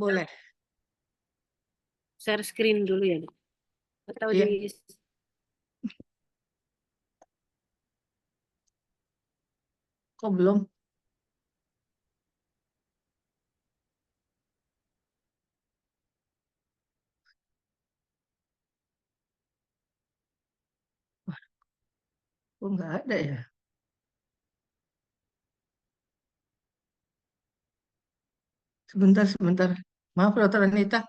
boleh. Share screen dulu ya, Dok? Atau Iya. di Kok belum? Kok nggak ada ya? Sebentar, sebentar. Maaf, Dokter Anita.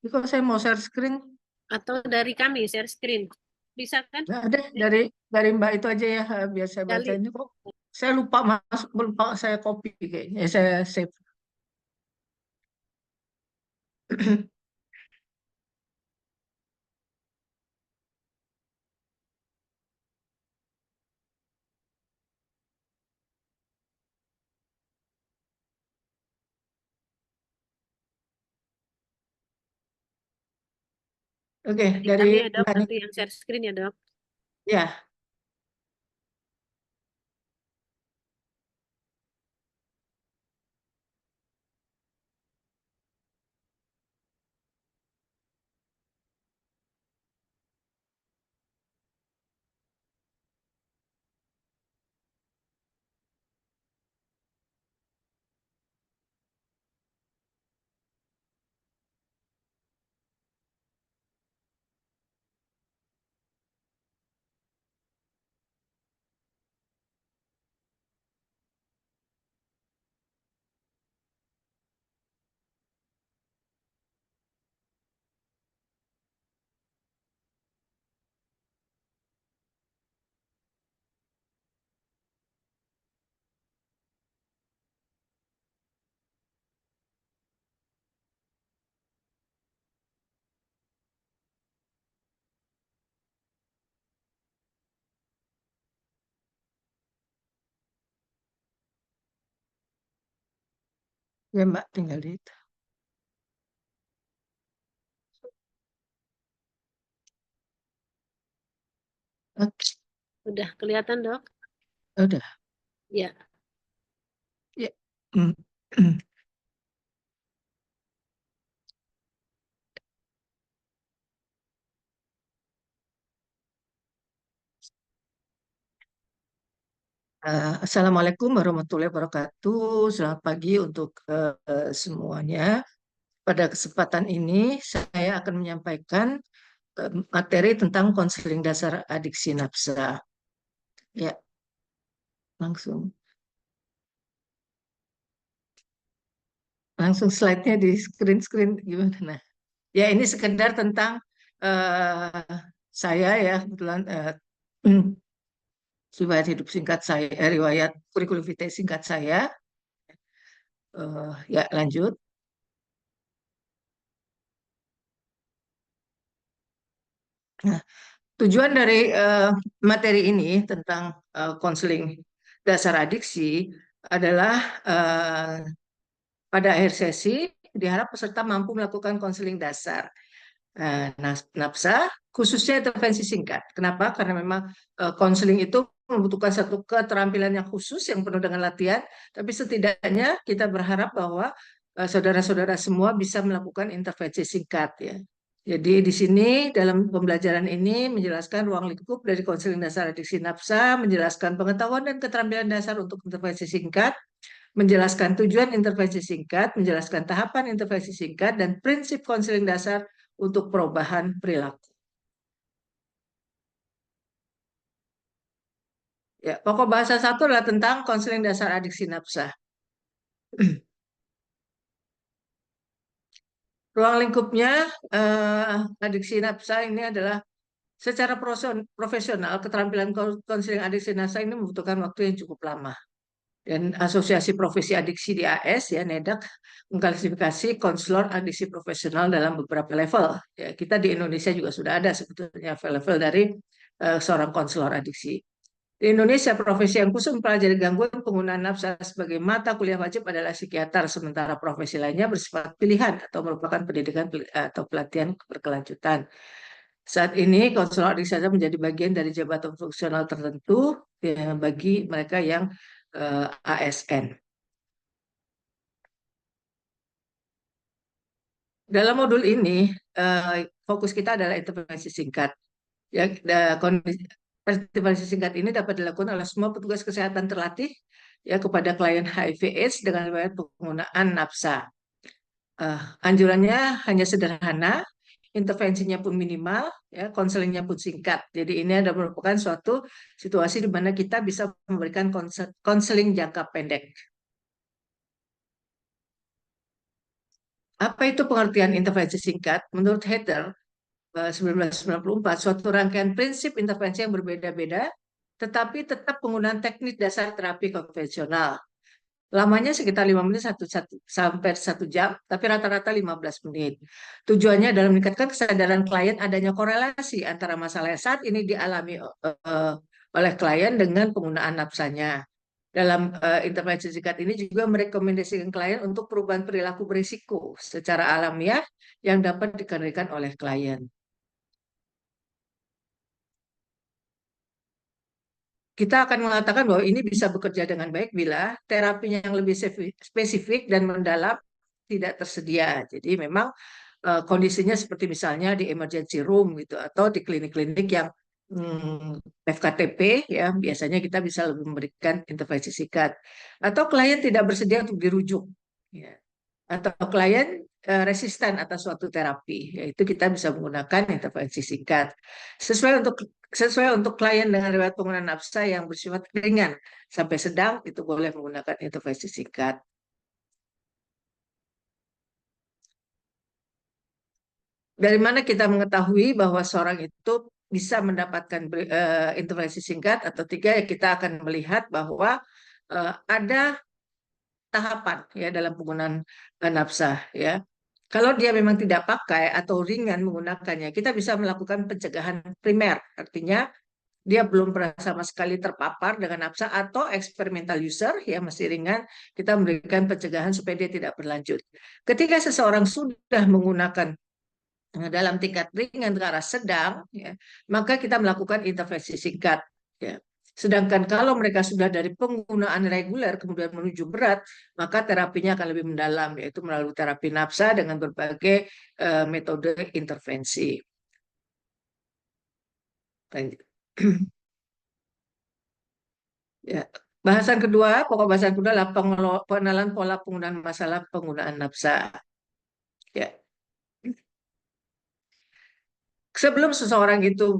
Ini kok saya mau share screen? atau dari kami share screen. Bisa kan? Nggak ada. Dari Mbak itu aja ya, biar saya baca. Kali Ini kok saya lupa masuk, lupa saya copy kayaknya. Saya save. Oke, dari dari kami ya, Dok, Mbak nanti Nita. yang share screen ya, Dok. Ya, ya Mbak, tinggal di itu. Oke, Udah kelihatan, Dok? udah. Ya. Ya. Hmm. Assalamualaikum warahmatullahi wabarakatuh. Selamat pagi untuk semuanya. Pada kesempatan ini saya akan menyampaikan materi tentang konseling dasar adiksi nafsa. Ya, langsung langsung slide-nya di screen gimana? Nah, ya ini sekedar tentang saya ya kebetulan riwayat hidup singkat saya, riwayat kurikulum vitae singkat saya. Ya lanjut. Nah, tujuan dari materi ini tentang konseling dasar adiksi adalah pada akhir sesi diharap peserta mampu melakukan konseling dasar nafsa, khususnya intervensi singkat. Kenapa? Karena memang konseling itu membutuhkan satu keterampilan yang khusus yang penuh dengan latihan, tapi setidaknya kita berharap bahwa saudara-saudara semua bisa melakukan intervensi singkat ya. Jadi di sini dalam pembelajaran ini menjelaskan ruang lingkup dari konseling dasar adiksi nafsa, menjelaskan pengetahuan dan keterampilan dasar untuk intervensi singkat, menjelaskan tujuan intervensi singkat, menjelaskan tahapan intervensi singkat, dan prinsip konseling dasar untuk perubahan perilaku. Ya, pokok bahasa satu adalah tentang konseling dasar adiksi nafsa. Ruang lingkupnya adiksi nafsa ini adalah secara profesional keterampilan konseling adiksi nafsa ini membutuhkan waktu yang cukup lama. Dan Asosiasi Profesi Adiksi di AS ya NEDAK mengklasifikasi konselor adiksi profesional dalam beberapa level. Ya, kita di Indonesia juga sudah ada sebetulnya level-level dari seorang konselor adiksi. Di Indonesia, profesi yang khusus mempelajari gangguan penggunaan nafsa sebagai mata kuliah wajib adalah psikiater, sementara profesi lainnya bersifat pilihan atau merupakan pendidikan atau pelatihan berkelanjutan. Saat ini, konselor adiksi menjadi bagian dari jabatan fungsional tertentu ya, bagi mereka yang ASN. dalam modul ini fokus kita adalah intervensi singkat. Ya, intervensi singkat ini dapat dilakukan oleh semua petugas kesehatan terlatih ya kepada klien HIV/AIDS dengan riwayat penggunaan nafsa. Anjurannya hanya sederhana, intervensinya pun minimal, ya, konselingnya pun singkat. Jadi ini adalah merupakan suatu situasi di mana kita bisa memberikan konseling jangka pendek. Apa itu pengertian intervensi singkat? Menurut Heather, 1994, suatu rangkaian prinsip intervensi yang berbeda-beda, tetapi tetap penggunaan teknik dasar terapi konvensional. Lamanya sekitar 5 menit sampai 1 jam, tapi rata-rata 15 menit. Tujuannya adalah meningkatkan kesadaran klien adanya korelasi antara masalah yang saat ini dialami oleh klien dengan penggunaan nafsanya. Dalam intervensi singkat ini juga merekomendasikan klien untuk perubahan perilaku berisiko secara alamiah yang dapat dikendalikan oleh klien. Kita akan mengatakan bahwa ini bisa bekerja dengan baik bila terapinya yang lebih spesifik dan mendalam tidak tersedia. Jadi memang kondisinya seperti misalnya di emergency room gitu atau di klinik-klinik yang FKTP ya biasanya kita bisa lebih memberikan intervensi singkat. Atau klien tidak bersedia untuk dirujuk. Ya. Atau klien resisten atas suatu terapi, yaitu kita bisa menggunakan intervensi singkat. Sesuai untuk klien dengan riwayat penggunaan nafsa yang bersifat ringan sampai sedang, itu boleh menggunakan intervensi singkat. Dari mana kita mengetahui bahwa seorang itu bisa mendapatkan intervensi singkat atau tiga, ya kita akan melihat bahwa ada tahapan ya dalam penggunaan nafsa ya. Kalau dia memang tidak pakai atau ringan menggunakannya, kita bisa melakukan pencegahan primer. Artinya dia belum pernah sama sekali terpapar dengan nafsa atau experimental user ya masih ringan, kita memberikan pencegahan supaya dia tidak berlanjut. Ketika seseorang sudah menggunakan dalam tingkat ringan ke arah sedang, ya, maka kita melakukan intervensi singkat. Ya. Sedangkan kalau mereka sudah dari penggunaan reguler kemudian menuju berat, maka terapinya akan lebih mendalam, yaitu melalui terapi nafsa dengan berbagai metode intervensi. Ya. Pokok bahasan kedua adalah pengenalan pola penggunaan masalah penggunaan nafsa. Ya. Sebelum seseorang itu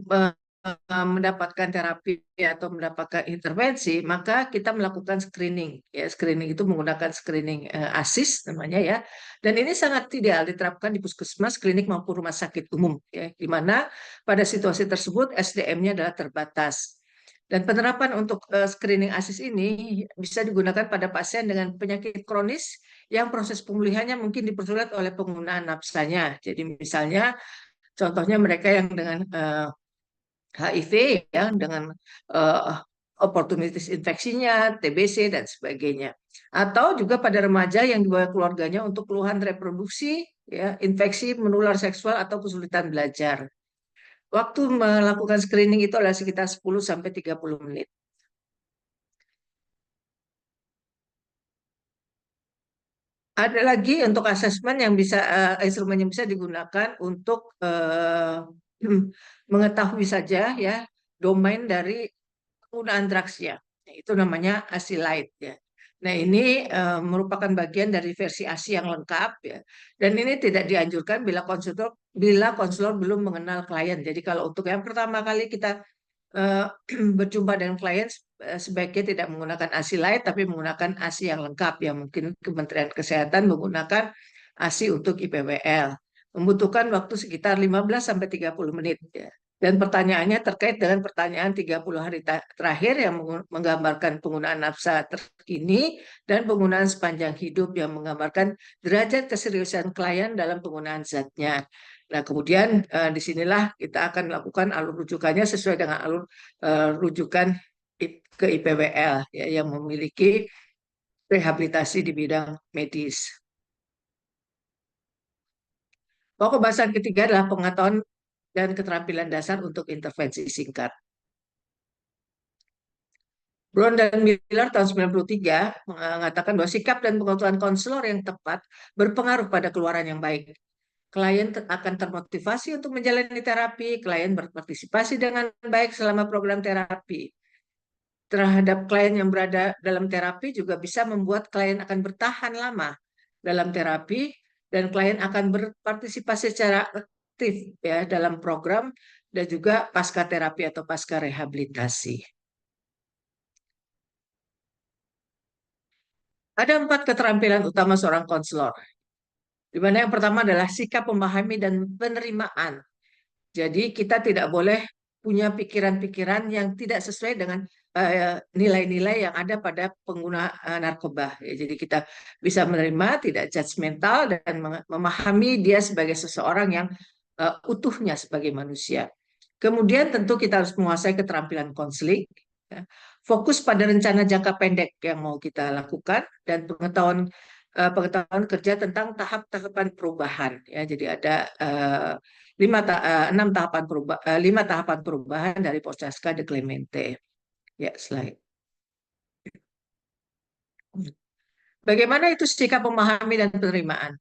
mendapatkan terapi atau mendapatkan intervensi, maka kita melakukan screening. Ya, screening itu menggunakan screening ASIS namanya ya. Dan ini sangat ideal diterapkan di puskesmas, klinik maupun rumah sakit umum ya, di mana pada situasi tersebut SDM-nya adalah terbatas. Dan penerapan untuk screening ASIS ini bisa digunakan pada pasien dengan penyakit kronis yang proses pemulihannya mungkin dipersulit oleh penggunaan nafsanya. Jadi misalnya contohnya mereka yang dengan HIV ya dengan uh, opportunities infeksinya, TBC dan sebagainya. Atau juga pada remaja yang dibawa keluarganya untuk keluhan reproduksi, ya, infeksi menular seksual atau kesulitan belajar. Waktu melakukan screening itu adalah sekitar 10 sampai 30 menit. Ada lagi untuk asesmen yang bisa instrumen yang bisa digunakan untuk mengetahui saja ya domain dari penggunaan drugs-nya. Itu namanya ASI Light ya. Nah, ini merupakan bagian dari versi ASI yang lengkap ya. Dan ini tidak dianjurkan bila konselor belum mengenal klien. Jadi kalau untuk yang pertama kali kita eh, berjumpa dengan klien sebaiknya tidak menggunakan ASI Light tapi menggunakan ASI yang lengkap ya. Mungkin Kementerian Kesehatan menggunakan ASI untuk IPWL. Membutuhkan waktu sekitar 15 sampai 30 menit ya. Dan pertanyaannya terkait dengan pertanyaan 30 hari terakhir yang menggambarkan penggunaan nafsa terkini dan penggunaan sepanjang hidup yang menggambarkan derajat keseriusan klien dalam penggunaan zatnya. Nah, kemudian disinilah kita akan melakukan alur rujukannya sesuai dengan alur rujukan ke IPWL ya, yang memiliki rehabilitasi di bidang medis. Pokok bahasan ketiga adalah pengetahuan dan keterampilan dasar untuk intervensi singkat. Brown dan Miller tahun 93 mengatakan bahwa sikap dan pengetahuan konselor yang tepat berpengaruh pada keluaran yang baik. klien akan termotivasi untuk menjalani terapi, klien berpartisipasi dengan baik selama program terapi. Terhadap klien yang berada dalam terapi juga bisa membuat klien akan bertahan lama dalam terapi, dan klien akan berpartisipasi secara aktif ya dalam program dan juga pasca terapi atau pasca rehabilitasi. Ada 4 keterampilan utama seorang konselor, di mana yang pertama adalah sikap memahami dan penerimaan. Jadi kita tidak boleh punya pikiran-pikiran yang tidak sesuai dengan nilai-nilai yang ada pada pengguna narkoba. Ya, jadi kita bisa menerima, tidak judgmental, dan memahami dia sebagai seseorang yang utuhnya sebagai manusia. Kemudian tentu kita harus menguasai keterampilan konseling, ya. Fokus pada rencana jangka pendek yang mau kita lakukan, dan pengetahuan kerja tentang tahap-tahapan perubahan. Ya, jadi ada 5 tahapan perubahan dari Prochaska de Clemente. Ya, slide. Bagaimana itu sikap memahami dan penerimaan?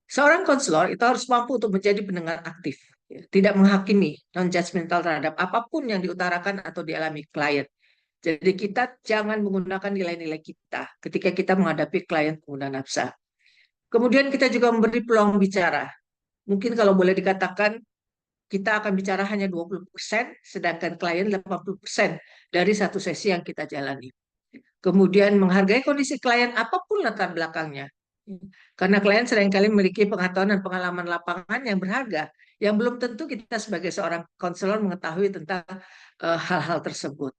Seorang konselor itu harus mampu untuk menjadi pendengar aktif, ya, tidak menghakimi, non-judgmental terhadap apapun yang diutarakan atau dialami klien. Jadi kita jangan menggunakan nilai-nilai kita ketika kita menghadapi klien pengguna nafsa. Kemudian kita juga memberi peluang bicara. Mungkin kalau boleh dikatakan kita akan bicara hanya 20%, sedangkan klien 80% dari satu sesi yang kita jalani. Kemudian menghargai kondisi klien apapun latar belakangnya. Karena klien seringkali memiliki pengetahuan dan pengalaman lapangan yang berharga, yang belum tentu kita sebagai seorang konselor mengetahui tentang hal-hal tersebut.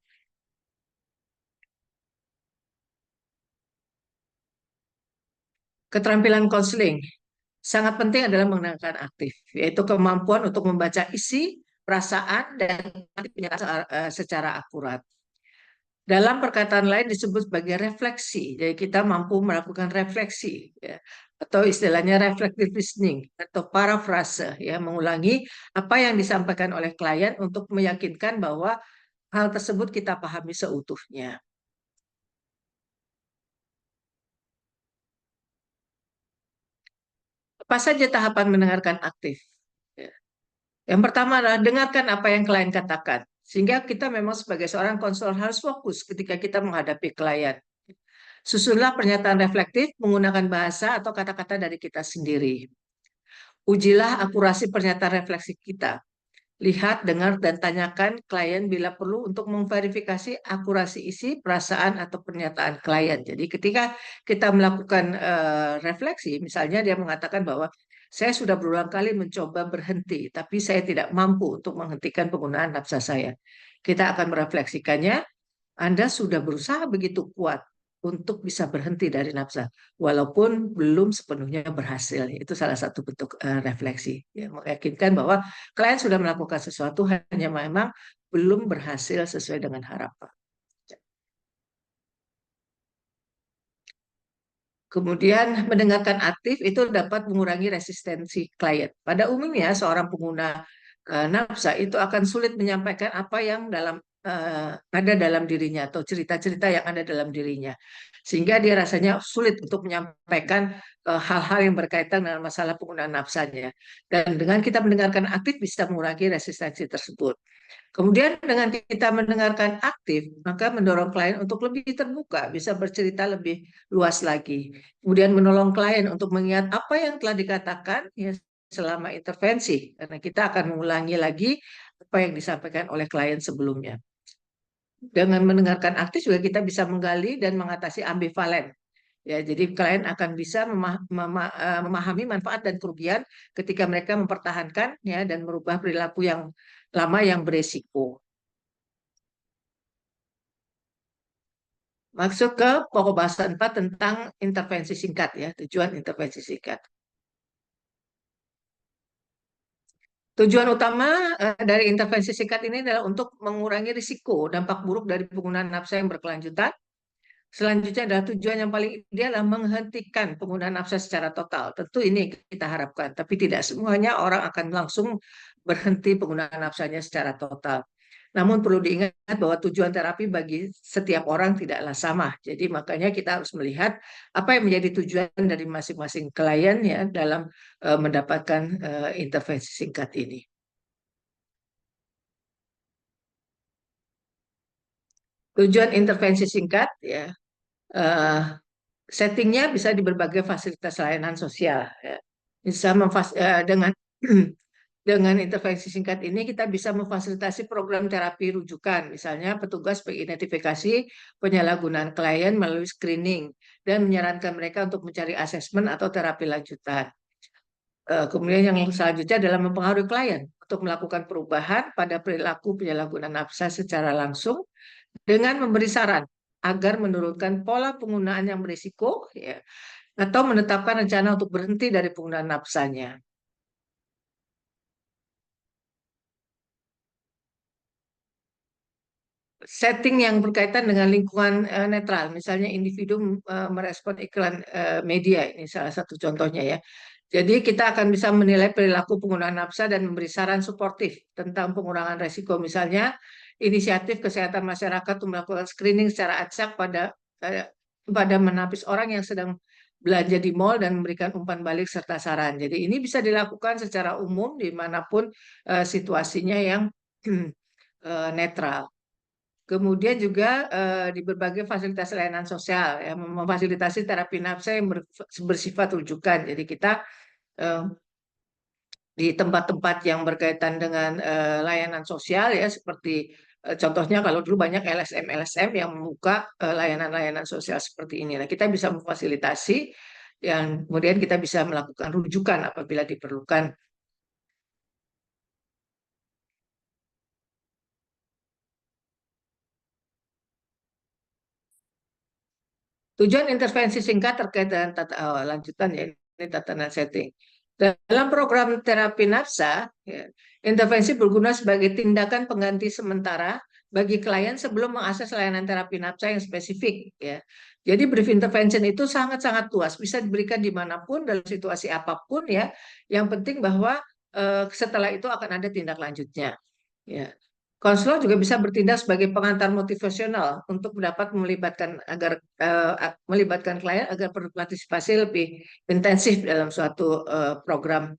Keterampilan konseling sangat penting adalah mengenalkan aktif, yaitu kemampuan untuk membaca isi, perasaan, dan secara akurat. Dalam perkataan lain disebut sebagai refleksi. Jadi kita mampu melakukan refleksi, ya, atau istilahnya reflective listening atau parafrase, ya, mengulangi apa yang disampaikan oleh klien untuk meyakinkan bahwa hal tersebut kita pahami seutuhnya. Apa saja tahapan mendengarkan aktif? Yang pertama adalah dengarkan apa yang klien katakan, sehingga kita memang sebagai seorang konselor harus fokus ketika kita menghadapi klien. Susunlah pernyataan reflektif menggunakan bahasa atau kata-kata dari kita sendiri. Ujilah akurasi pernyataan refleksi kita. Lihat, dengar, dan tanyakan klien bila perlu untuk memverifikasi akurasi isi, perasaan, atau pernyataan klien. Jadi ketika kita melakukan refleksi, misalnya dia mengatakan bahwa saya sudah berulang kali mencoba berhenti, tapi saya tidak mampu untuk menghentikan penggunaan nafsa saya. Kita akan merefleksikannya, Anda sudah berusaha begitu kuat untuk bisa berhenti dari nafsa, walaupun belum sepenuhnya berhasil. Itu salah satu bentuk refleksi, ya, meyakinkan bahwa klien sudah melakukan sesuatu, hanya memang belum berhasil sesuai dengan harapan. Kemudian mendengarkan aktif itu dapat mengurangi resistensi klien. Pada umumnya seorang pengguna nafsa itu akan sulit menyampaikan apa yang ada dalam dirinya atau cerita-cerita yang ada dalam dirinya, sehingga dia rasanya sulit untuk menyampaikan hal-hal yang berkaitan dengan masalah penggunaan nafsanya. Dan dengan kita mendengarkan aktif bisa mengurangi resistensi tersebut. Kemudian dengan kita mendengarkan aktif, maka mendorong klien untuk lebih terbuka, bisa bercerita lebih luas lagi. Kemudian menolong klien untuk mengingat apa yang telah dikatakan ya selama intervensi, karena kita akan mengulangi lagi apa yang disampaikan oleh klien sebelumnya. Dengan mendengarkan aktif juga kita bisa menggali dan mengatasi ambivalen. Ya, jadi klien akan bisa memahami manfaat dan kerugian ketika mereka mempertahankan ya dan merubah perilaku yang lama yang beresiko. Masuk ke pokok bahasa 4 tentang intervensi singkat ya, tujuan intervensi singkat. Tujuan utama dari intervensi singkat ini adalah untuk mengurangi risiko dampak buruk dari penggunaan nafsa yang berkelanjutan. Selanjutnya adalah tujuan yang paling ideal adalah menghentikan penggunaan nafsa secara total. Tentu ini kita harapkan, tapi tidak semuanya orang akan langsung berhenti penggunaan nafsanya secara total. Namun perlu diingat bahwa tujuan terapi bagi setiap orang tidaklah sama. Jadi makanya kita harus melihat apa yang menjadi tujuan dari masing-masing klien ya dalam mendapatkan intervensi singkat ini. Tujuan intervensi singkat ya, eh, settingnya bisa di berbagai fasilitas layanan sosial. Ya. Bisa dengan dengan intervensi singkat ini kita bisa memfasilitasi program terapi rujukan, misalnya petugas mengidentifikasi penyalahgunaan klien melalui screening dan menyarankan mereka untuk mencari asesmen atau terapi lanjutan. Kemudian yang selanjutnya adalah mempengaruhi klien untuk melakukan perubahan pada perilaku penyalahgunaan nafsa secara langsung dengan memberi saran agar menurunkan pola penggunaan yang berisiko ya, atau menetapkan rencana untuk berhenti dari penggunaan nafsanya. Setting yang berkaitan dengan lingkungan netral, misalnya individu merespon iklan media, ini salah satu contohnya ya. Jadi kita akan bisa menilai perilaku penggunaan nafsa dan memberi saran suportif tentang pengurangan resiko, misalnya inisiatif kesehatan masyarakat untuk melakukan screening secara acak pada menapis orang yang sedang belanja di mal dan memberikan umpan balik serta saran. Jadi ini bisa dilakukan secara umum dimanapun situasinya yang netral. Kemudian juga di berbagai fasilitas layanan sosial, ya, memfasilitasi terapi nafsa yang bersifat rujukan. Jadi kita eh, di tempat-tempat yang berkaitan dengan layanan sosial, ya seperti contohnya kalau dulu banyak LSM-LSM yang membuka layanan-layanan sosial seperti ini. Nah, kita bisa memfasilitasi yang kemudian kita bisa melakukan rujukan apabila diperlukan. Tujuan intervensi singkat terkait dengan lanjutan ya, ini tatanan setting. Dalam program terapi nafsa, ya, intervensi berguna sebagai tindakan pengganti sementara bagi klien sebelum mengakses layanan terapi nafsa yang spesifik. Ya. Jadi brief intervention itu sangat-sangat luas, bisa diberikan dimanapun dalam situasi apapun ya. Yang penting bahwa setelah itu akan ada tindak lanjutnya. Ya. Konselor juga bisa bertindak sebagai pengantar motivasional untuk dapat melibatkan klien agar berpartisipasi lebih intensif dalam suatu program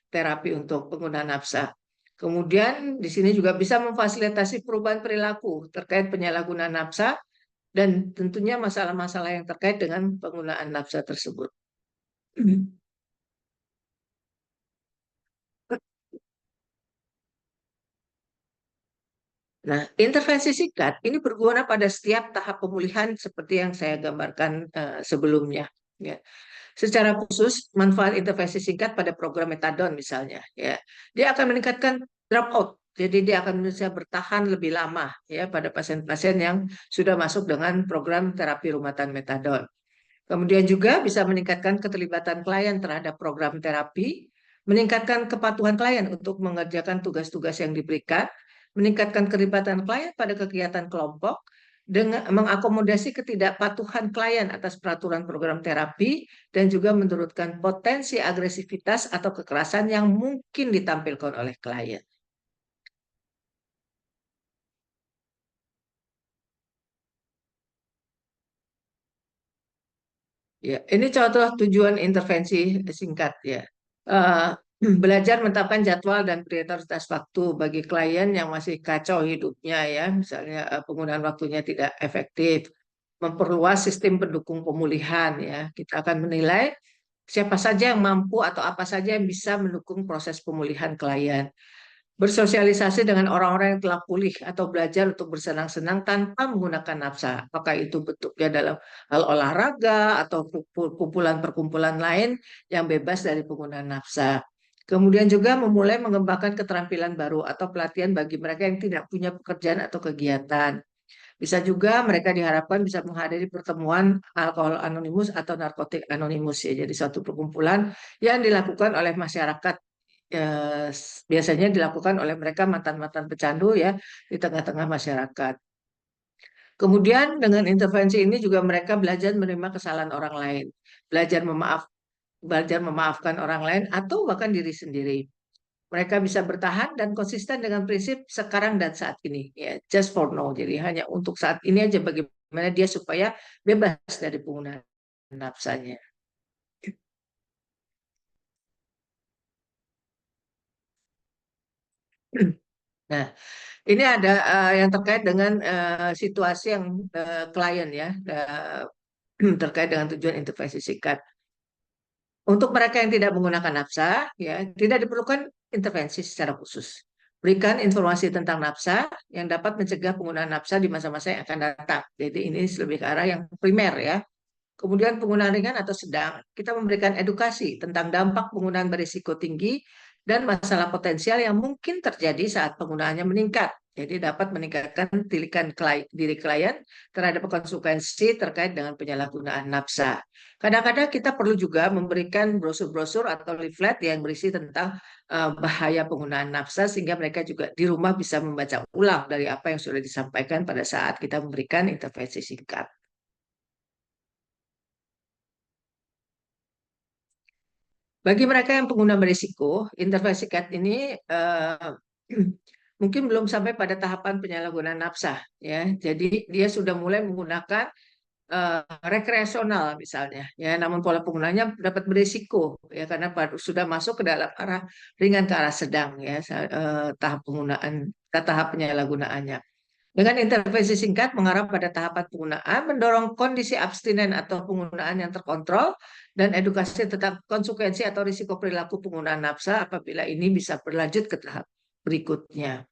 terapi untuk pengguna nafsa. Kemudian di sini juga bisa memfasilitasi perubahan perilaku terkait penyalahgunaan nafsa dan tentunya masalah-masalah yang terkait dengan penggunaan nafsa tersebut. Nah, intervensi singkat ini berguna pada setiap tahap pemulihan seperti yang saya gambarkan sebelumnya. Ya. Secara khusus, manfaat intervensi singkat pada program metadon misalnya, ya, dia akan meningkatkan dropout. Jadi dia akan bisa bertahan lebih lama ya pada pasien-pasien yang sudah masuk dengan program terapi rumatan metadon. Kemudian juga bisa meningkatkan keterlibatan klien terhadap program terapi, meningkatkan kepatuhan klien untuk mengerjakan tugas-tugas yang diberikan, meningkatkan keterlibatan klien pada kegiatan kelompok, dengan mengakomodasi ketidakpatuhan klien atas peraturan program terapi, dan juga menurunkan potensi agresivitas atau kekerasan yang mungkin ditampilkan oleh klien. Ya, ini contoh tujuan intervensi singkat ya. Eh, Belajar menetapkan jadwal dan prioritas waktu bagi klien yang masih kacau hidupnya ya, misalnya penggunaan waktunya tidak efektif, memperluas sistem pendukung pemulihan ya. Kita akan menilai siapa saja yang mampu atau apa saja yang bisa mendukung proses pemulihan klien. Bersosialisasi dengan orang-orang yang telah pulih atau belajar untuk bersenang-senang tanpa menggunakan nafsa. Apakah itu bentuknya dalam hal olahraga atau kumpulan-perkumpulan lain yang bebas dari penggunaan nafsa. Kemudian juga memulai mengembangkan keterampilan baru atau pelatihan bagi mereka yang tidak punya pekerjaan atau kegiatan. Bisa juga mereka diharapkan bisa menghadiri pertemuan alkohol anonimus atau narkotik anonimus ya. Jadi suatu perkumpulan yang dilakukan oleh masyarakat, biasanya dilakukan oleh mereka mantan-mantan pecandu ya di tengah-tengah masyarakat. Kemudian dengan intervensi ini juga mereka belajar menerima kesalahan orang lain, belajar memaafkan orang lain atau bahkan diri sendiri. mereka bisa bertahan dan konsisten dengan prinsip sekarang dan saat ini, ya, just for now. Jadi hanya untuk saat ini aja bagaimana dia supaya bebas dari penggunaan nafsanya. Nah, ini ada yang terkait dengan situasi yang klien ya, terkait dengan tujuan intervensi singkat. Untuk mereka yang tidak menggunakan nafsa, ya, tidak diperlukan intervensi secara khusus. Berikan informasi tentang nafsa yang dapat mencegah penggunaan nafsa di masa-masa yang akan datang. Jadi ini lebih ke arah yang primer ya. Kemudian penggunaan ringan atau sedang, kita memberikan edukasi tentang dampak penggunaan berisiko tinggi dan masalah potensial yang mungkin terjadi saat penggunaannya meningkat. Jadi dapat meningkatkan tilikan diri klien terhadap konsekuensi terkait dengan penyalahgunaan nafsa. Kadang-kadang kita perlu juga memberikan brosur-brosur atau leaflet yang berisi tentang bahaya penggunaan nafsa sehingga mereka juga di rumah bisa membaca ulang dari apa yang sudah disampaikan pada saat kita memberikan intervensi singkat. Bagi mereka yang pengguna berisiko, intervensi CAT ini mungkin belum sampai pada tahapan penyalahgunaan nafsa, ya. Jadi dia sudah mulai menggunakan rekreasional misalnya, ya. Namun pola penggunanya dapat berisiko, ya, karena sudah masuk ke dalam arah ringan ke arah sedang, ya, tahap penggunaan, tahap penyalahgunaannya. Dengan intervensi singkat mengarah pada tahapan penggunaan, mendorong kondisi abstinen atau penggunaan yang terkontrol, dan edukasi tentang konsekuensi atau risiko perilaku penggunaan nafsa apabila ini bisa berlanjut ke tahap berikutnya.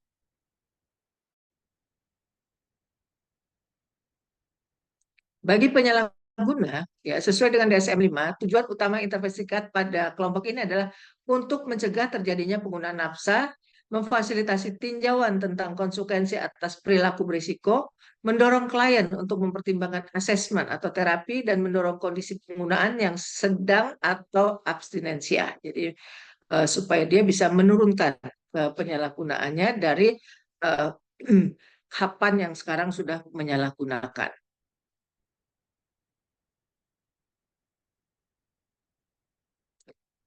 Bagi penyalahguna, ya, sesuai dengan DSM-5, tujuan utama intervensi singkat pada kelompok ini adalah untuk mencegah terjadinya penggunaan nafsa, memfasilitasi tinjauan tentang konsekuensi atas perilaku berisiko, mendorong klien untuk mempertimbangkan asesmen atau terapi, dan mendorong kondisi penggunaan yang sedang atau abstinensia. Jadi supaya dia bisa menurunkan penyalahgunaannya dari kapan yang sekarang sudah menyalahgunakan.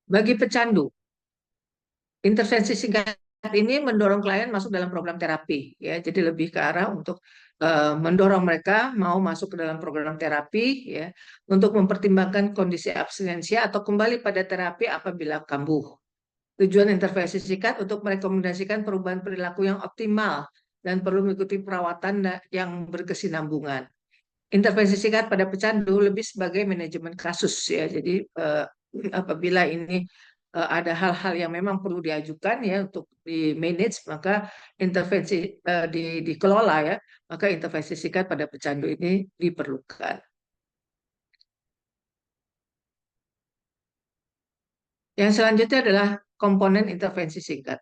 Bagi pecandu, intervensi singkat ini mendorong klien masuk dalam program terapi, ya. Jadi lebih ke arah untuk mendorong mereka mau masuk ke dalam program terapi, ya, untuk mempertimbangkan kondisi abstinensia atau kembali pada terapi apabila kambuh. Tujuan intervensi singkat untuk merekomendasikan perubahan perilaku yang optimal dan perlu mengikuti perawatan yang berkesinambungan. Intervensi singkat pada pecandu lebih sebagai manajemen kasus, ya. Jadi apabila ini ada hal-hal yang memang perlu diajukan, ya, untuk di manage, maka intervensi dikelola, ya, maka intervensi singkat pada pecandu ini diperlukan. Yang selanjutnya adalah komponen intervensi singkat.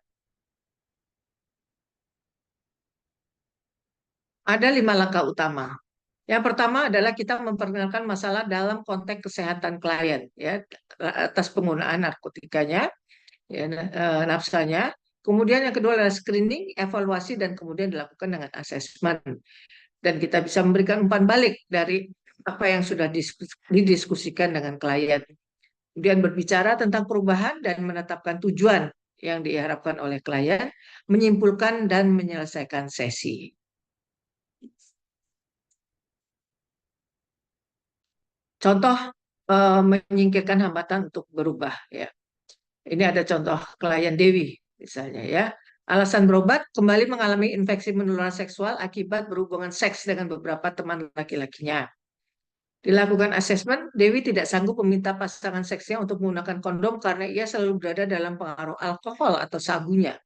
Ada 5 langkah utama. Yang pertama adalah kita memperkenalkan masalah dalam konteks kesehatan klien, ya, atas penggunaan narkotikanya, ya, nafsanya. Kemudian yang kedua adalah screening, evaluasi, dan kemudian dilakukan dengan asesmen. Dan kita bisa memberikan umpan balik dari apa yang sudah didiskusikan dengan klien. Kemudian berbicara tentang perubahan dan menetapkan tujuan yang diharapkan oleh klien, menyimpulkan dan menyelesaikan sesi. Contoh menyingkirkan hambatan untuk berubah, ya. Ini ada contoh klien Dewi misalnya, ya. Alasan berobat, kembali mengalami infeksi menular seksual akibat berhubungan seks dengan beberapa teman laki-lakinya. Dilakukan asesmen, Dewi tidak sanggup meminta pasangan seksnya untuk menggunakan kondom karena ia selalu berada dalam pengaruh alkohol atau sabunya.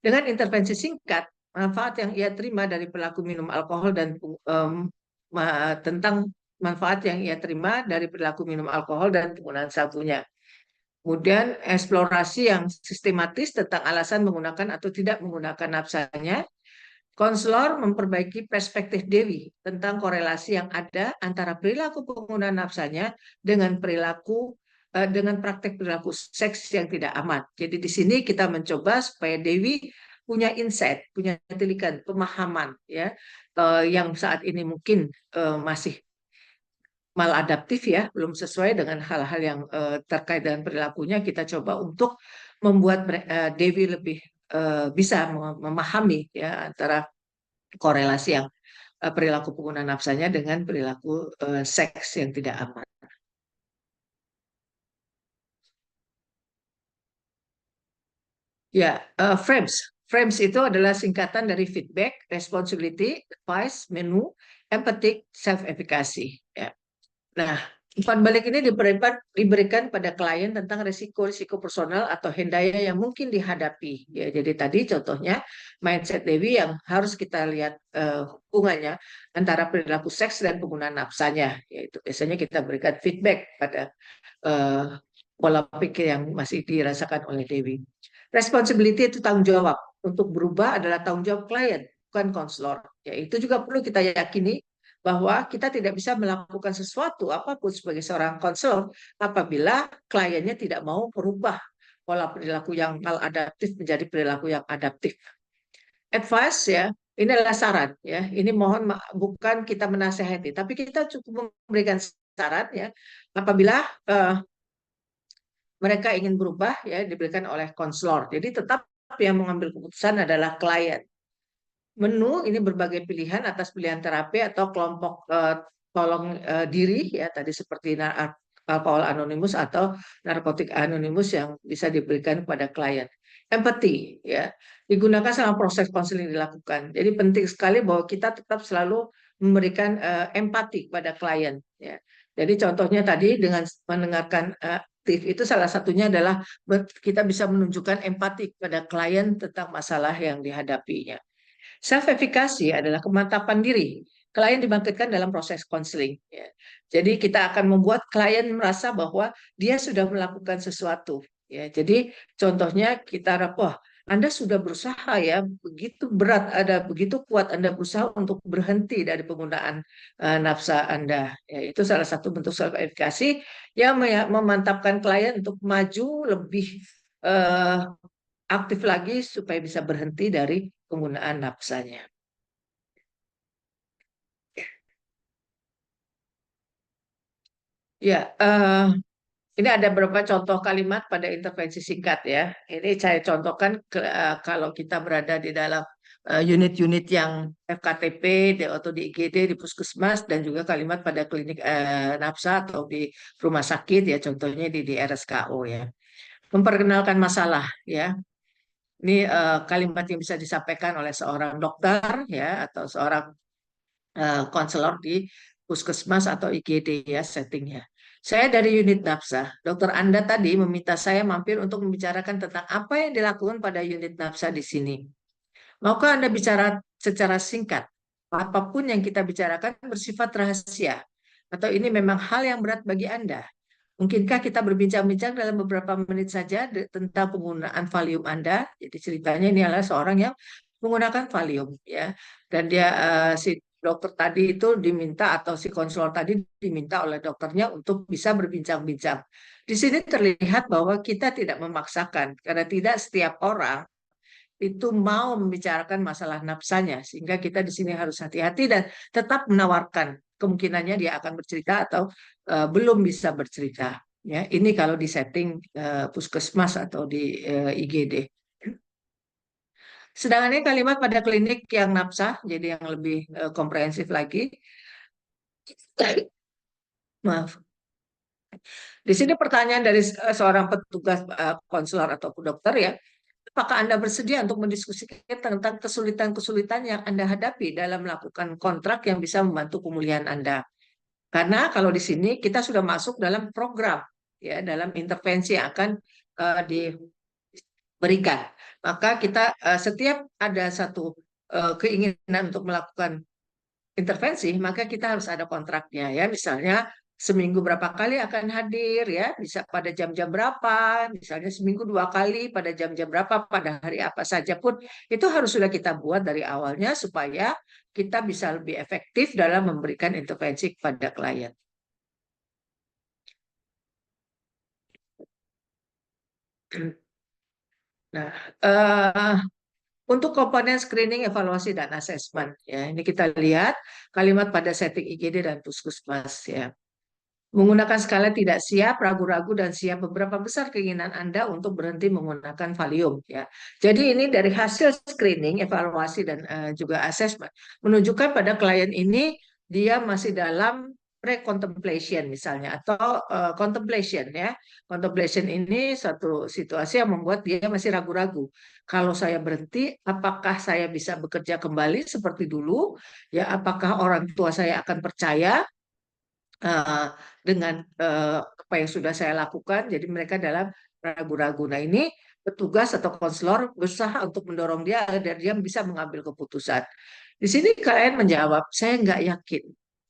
Dengan intervensi singkat, manfaat yang ia terima dari perilaku minum alkohol dan tentang manfaat yang ia terima dari perilaku minum alkohol dan penggunaan sabunya. Kemudian eksplorasi yang sistematis tentang alasan menggunakan atau tidak menggunakan nafsanya. Konselor memperbaiki perspektif Dewi tentang korelasi yang ada antara perilaku penggunaan nafsanya dengan dengan praktek perilaku seks yang tidak aman. Jadi di sini kita mencoba supaya Dewi punya insight, punya tilikan, pemahaman, ya, yang saat ini mungkin masih maladaptif ya, belum sesuai dengan hal-hal yang terkait dengan perilakunya, kita coba untuk membuat Dewi lebih bisa memahami ya antara korelasi yang perilaku pengguna nafsanya dengan perilaku seks yang tidak aman. Ya, FRAMES. FRAMES itu adalah singkatan dari feedback, responsibility, advice, menu, empathic, self-efficacy. Ya. Nah, umpan balik ini diberikan pada klien tentang risiko-risiko personal atau hendaya yang mungkin dihadapi. Ya, jadi tadi contohnya mindset Dewi yang harus kita lihat hubungannya antara perilaku seks dan penggunaan nafsanya. Yaitu biasanya kita berikan feedback pada uh, pola pikir yang masih dirasakan oleh Dewi. Responsibility itu tanggung jawab. Untuk berubah adalah tanggung jawab klien, bukan konselor. Ya, itu juga perlu kita yakini bahwa kita tidak bisa melakukan sesuatu apapun sebagai seorang konselor apabila kliennya tidak mau merubah pola perilaku yang maladaptif menjadi perilaku yang adaptif. Advice ya, ini adalah saran ya. Ini mohon bukan kita menasehati, tapi kita cukup memberikan saran ya apabila mereka ingin berubah ya diberikan oleh konselor. Jadi tetap yang mengambil keputusan adalah klien. Menu ini berbagai pilihan atas pilihan terapi atau kelompok tolong diri ya tadi seperti alkohol anonimus atau narkotik anonimus yang bisa diberikan kepada klien. Empati ya digunakan selama proses konseling dilakukan. Jadi penting sekali bahwa kita tetap selalu memberikan empati kepada klien ya. Jadi contohnya tadi dengan mendengarkan aktif itu salah satunya adalah kita bisa menunjukkan empati kepada klien tentang masalah yang dihadapinya. Self-efficacy adalah kemantapan diri. Klien dibangkitkan dalam proses konseling. Ya. Jadi kita akan membuat klien merasa bahwa dia sudah melakukan sesuatu. Ya. Jadi contohnya kita wah Anda sudah berusaha ya, begitu berat, ada begitu kuat Anda berusaha untuk berhenti dari penggunaan nafsa Anda. Ya, itu salah satu bentuk self-efficacy yang memantapkan klien untuk maju lebih uh, aktif lagi supaya bisa berhenti dari penggunaan nafsanya. Ya, ini ada beberapa contoh kalimat pada intervensi singkat ya. Ini saya contohkan kalau kita berada di dalam unit-unit yang FKTP atau di IGD, di puskesmas, dan juga kalimat pada klinik nafsa atau di rumah sakit ya, contohnya di RSKO ya. Memperkenalkan masalah ya. Ini kalimat yang bisa disampaikan oleh seorang dokter ya atau seorang konselor di puskesmas atau IGD ya settingnya. Saya dari unit nafsa. Dokter Anda tadi meminta saya mampir untuk membicarakan tentang apa yang dilakukan pada unit nafsa di sini. Maukah Anda bicara secara singkat? Apapun yang kita bicarakan bersifat rahasia. Atau ini memang hal yang berat bagi Anda? Mungkinkah kita berbincang-bincang dalam beberapa menit saja tentang penggunaan Valium Anda? Jadi ceritanya ini adalah seorang yang menggunakan Valium ya. Dan dia si dokter tadi itu diminta atau si konselor tadi diminta oleh dokternya untuk bisa berbincang-bincang. Di sini terlihat bahwa kita tidak memaksakan karena tidak setiap orang itu mau membicarakan masalah nafsanya sehingga kita di sini harus hati-hati dan tetap menawarkan kemungkinannya dia akan bercerita atau belum bisa bercerita ya ini kalau di setting puskesmas atau di IGD. Sedangkan ini kalimat pada klinik yang nafsa jadi yang lebih komprehensif lagi. Maaf. Di sini pertanyaan dari seorang petugas konselor atau dokter ya. Apakah Anda bersedia untuk mendiskusikan tentang kesulitan-kesulitan yang Anda hadapi dalam melakukan kontrak yang bisa membantu pemulihan Anda? Karena kalau di sini kita sudah masuk dalam program, ya, dalam intervensi yang akan diberikan. Maka kita setiap ada satu keinginan untuk melakukan intervensi, maka kita harus ada kontraknya, ya. Misalnya seminggu berapa kali akan hadir ya, bisa pada jam-jam berapa, misalnya seminggu 2 kali pada jam-jam berapa, pada hari apa saja pun, itu harus sudah kita buat dari awalnya supaya kita bisa lebih efektif dalam memberikan intervensi kepada klien. Nah, untuk komponen screening, evaluasi, dan asesmen, ya ini kita lihat kalimat pada setting IGD dan puskesmas ya. Menggunakan skala tidak siap, ragu-ragu, dan siap, beberapa besar keinginan Anda untuk berhenti menggunakan Valium. Ya. Jadi ini dari hasil screening, evaluasi, dan juga assessment menunjukkan pada klien ini dia masih dalam pre-contemplation misalnya, atau contemplation ya. Contemplation ini satu situasi yang membuat dia masih ragu-ragu. Kalau saya berhenti, apakah saya bisa bekerja kembali seperti dulu? Ya, apakah orang tua saya akan percaya eh, dengan apa yang sudah saya lakukan? Jadi mereka dalam ragu-ragu. Nah, ini petugas atau konselor berusaha untuk mendorong dia agar dia bisa mengambil keputusan. Di sini kalian menjawab, saya nggak yakin.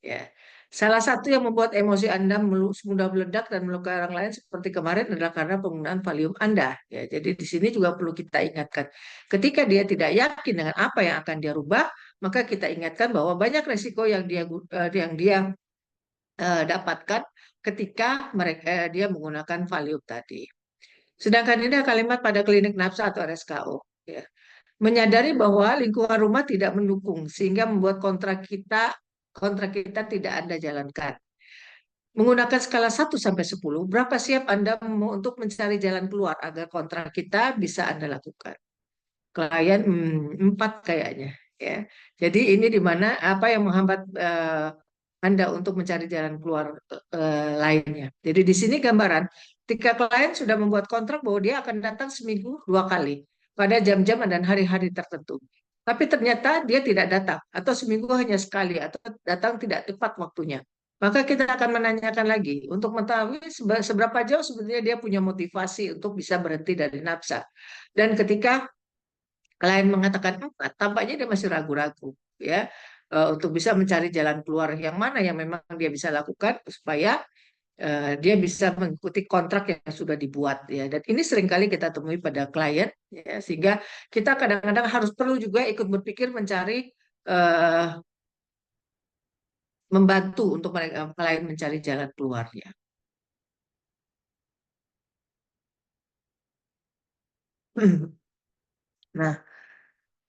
Ya. Salah satu yang membuat emosi Anda mudah meledak dan melukai orang lain seperti kemarin adalah karena penggunaan Valium Anda. Ya, jadi di sini juga perlu kita ingatkan. Ketika dia tidak yakin dengan apa yang akan dia rubah, maka kita ingatkan bahwa banyak resiko yang dia dapatkan ketika dia menggunakan Valium tadi. Sedangkan ini kalimat pada klinik nafsa atau RSKO. Ya. Menyadari bahwa lingkungan rumah tidak mendukung sehingga membuat kontrak kita tidak Anda jalankan. Menggunakan skala 1 sampai 10, berapa siap Anda untuk mencari jalan keluar agar kontrak kita bisa Anda lakukan? Klien 4 kayaknya. Ya. Jadi ini di mana apa yang menghambat Anda untuk mencari jalan keluar lainnya. Jadi di sini gambaran, ketika klien sudah membuat kontrak bahwa dia akan datang seminggu 2 kali pada jam-jam dan hari-hari tertentu. Tapi ternyata dia tidak datang, atau seminggu hanya sekali, atau datang tidak tepat waktunya. Maka kita akan menanyakan lagi untuk mengetahui seberapa jauh sebenarnya dia punya motivasi untuk bisa berhenti dari nafsa. Dan ketika klien mengatakan 4, tampaknya dia masih ragu-ragu ya, untuk bisa mencari jalan keluar yang mana yang memang dia bisa lakukan supaya dia bisa mengikuti kontrak yang sudah dibuat ya. Dan ini seringkali kita temui pada klien ya, sehingga kita kadang-kadang harus perlu juga ikut berpikir mencari eh, membantu untuk mereka klien mencari jalan keluarnya. Nah,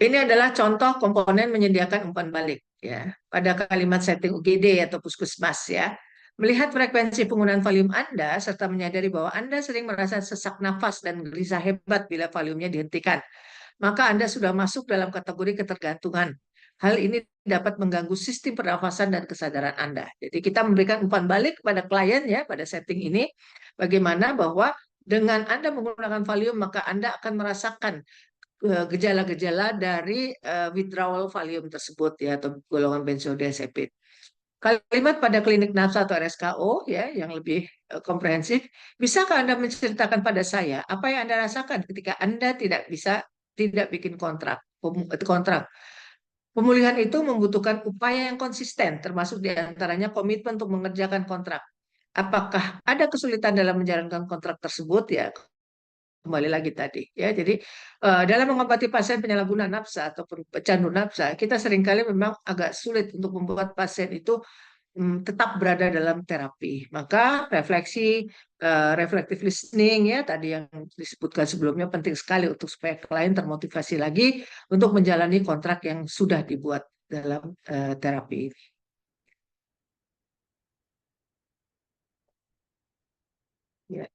ini adalah contoh komponen menyediakan umpan balik ya. Pada kalimat setting UGD atau puskesmas ya. Melihat frekuensi penggunaan valium Anda serta menyadari bahwa Anda sering merasa sesak nafas dan gelisah hebat bila valiumnya dihentikan, maka Anda sudah masuk dalam kategori ketergantungan. Hal ini dapat mengganggu sistem pernafasan dan kesadaran Anda. Jadi kita memberikan umpan balik kepada klien ya pada setting ini, bagaimana bahwa dengan Anda menggunakan valium maka Anda akan merasakan gejala-gejala dari withdrawal valium tersebut ya, atau golongan benzodiazepin. Kalimat pada klinik nafsa atau RSKO ya yang lebih komprehensif, bisakah Anda menceritakan pada saya apa yang Anda rasakan ketika Anda tidak bikin kontrak? Pemulihan itu membutuhkan upaya yang konsisten, termasuk diantaranya komitmen untuk mengerjakan kontrak. Apakah ada kesulitan dalam menjalankan kontrak tersebut ya? Kembali lagi tadi ya, jadi dalam mengobati pasien penyalahguna nafsa ataupun pecandu nafsa, kita seringkali memang agak sulit untuk membuat pasien itu tetap berada dalam terapi. Maka reflective listening ya tadi yang disebutkan sebelumnya penting sekali untuk supaya klien termotivasi lagi untuk menjalani kontrak yang sudah dibuat dalam terapi ini. Ya.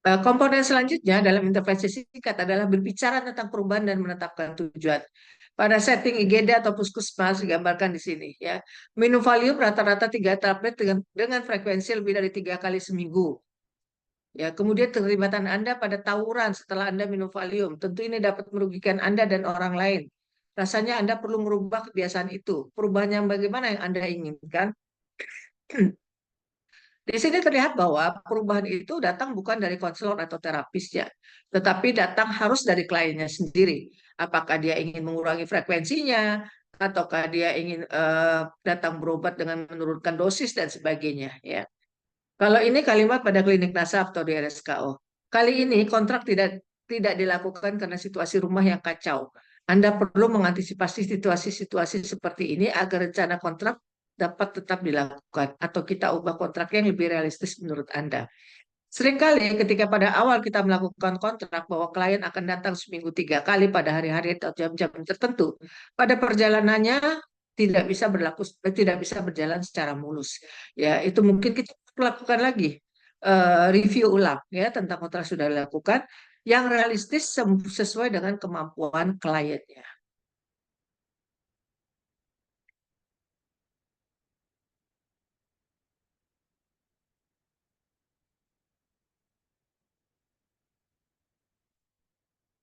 Komponen selanjutnya dalam intervensi singkat adalah berbicara tentang perubahan dan menetapkan tujuan. Pada setting IGD atau puskesmas digambarkan di sini ya. Minum valium rata-rata 3 tablet dengan frekuensi lebih dari 3 kali seminggu. Ya, kemudian keterlibatan Anda pada tawuran setelah Anda minum valium, tentu ini dapat merugikan Anda dan orang lain. Rasanya Anda perlu merubah kebiasaan itu. Perubahan yang bagaimana yang Anda inginkan? Di sini terlihat bahwa perubahan itu datang bukan dari konselor atau terapis ya, tetapi datang harus dari kliennya sendiri. Apakah dia ingin mengurangi frekuensinya, ataukah dia ingin datang berobat dengan menurunkan dosis dan sebagainya ya. Kalau ini kalimat pada klinik nasab atau di RSKO. Kali ini kontrak tidak dilakukan karena situasi rumah yang kacau. Anda perlu mengantisipasi situasi-situasi seperti ini agar rencana kontrak dapat tetap dilakukan atau kita ubah kontrak yang lebih realistis menurut Anda. Seringkali ketika pada awal kita melakukan kontrak bahwa klien akan datang seminggu 3 kali pada hari-hari atau jam-jam tertentu, pada perjalanannya tidak bisa berjalan secara mulus. Ya, itu mungkin kita lakukan lagi review ulang ya tentang kontrak sudah dilakukan yang realistis sesuai dengan kemampuan kliennya.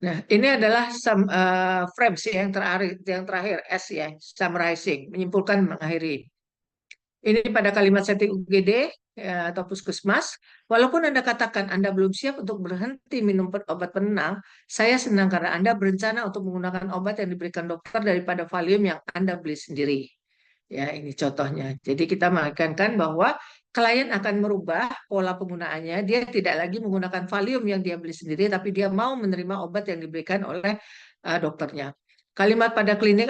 Nah, ini adalah frames ya, yang terakhir S ya, summarizing, menyimpulkan, mengakhiri. Ini pada kalimat setting UGD ya, atau puskesmas, walaupun Anda katakan Anda belum siap untuk berhenti minum obat penenang, saya senang karena Anda berencana untuk menggunakan obat yang diberikan dokter daripada Valium yang Anda beli sendiri. Ya, ini contohnya. Jadi kita menekankan bahwa klien akan merubah pola penggunaannya. Dia tidak lagi menggunakan Valium yang dia beli sendiri, tapi dia mau menerima obat yang diberikan oleh dokternya. Kalimat pada klinik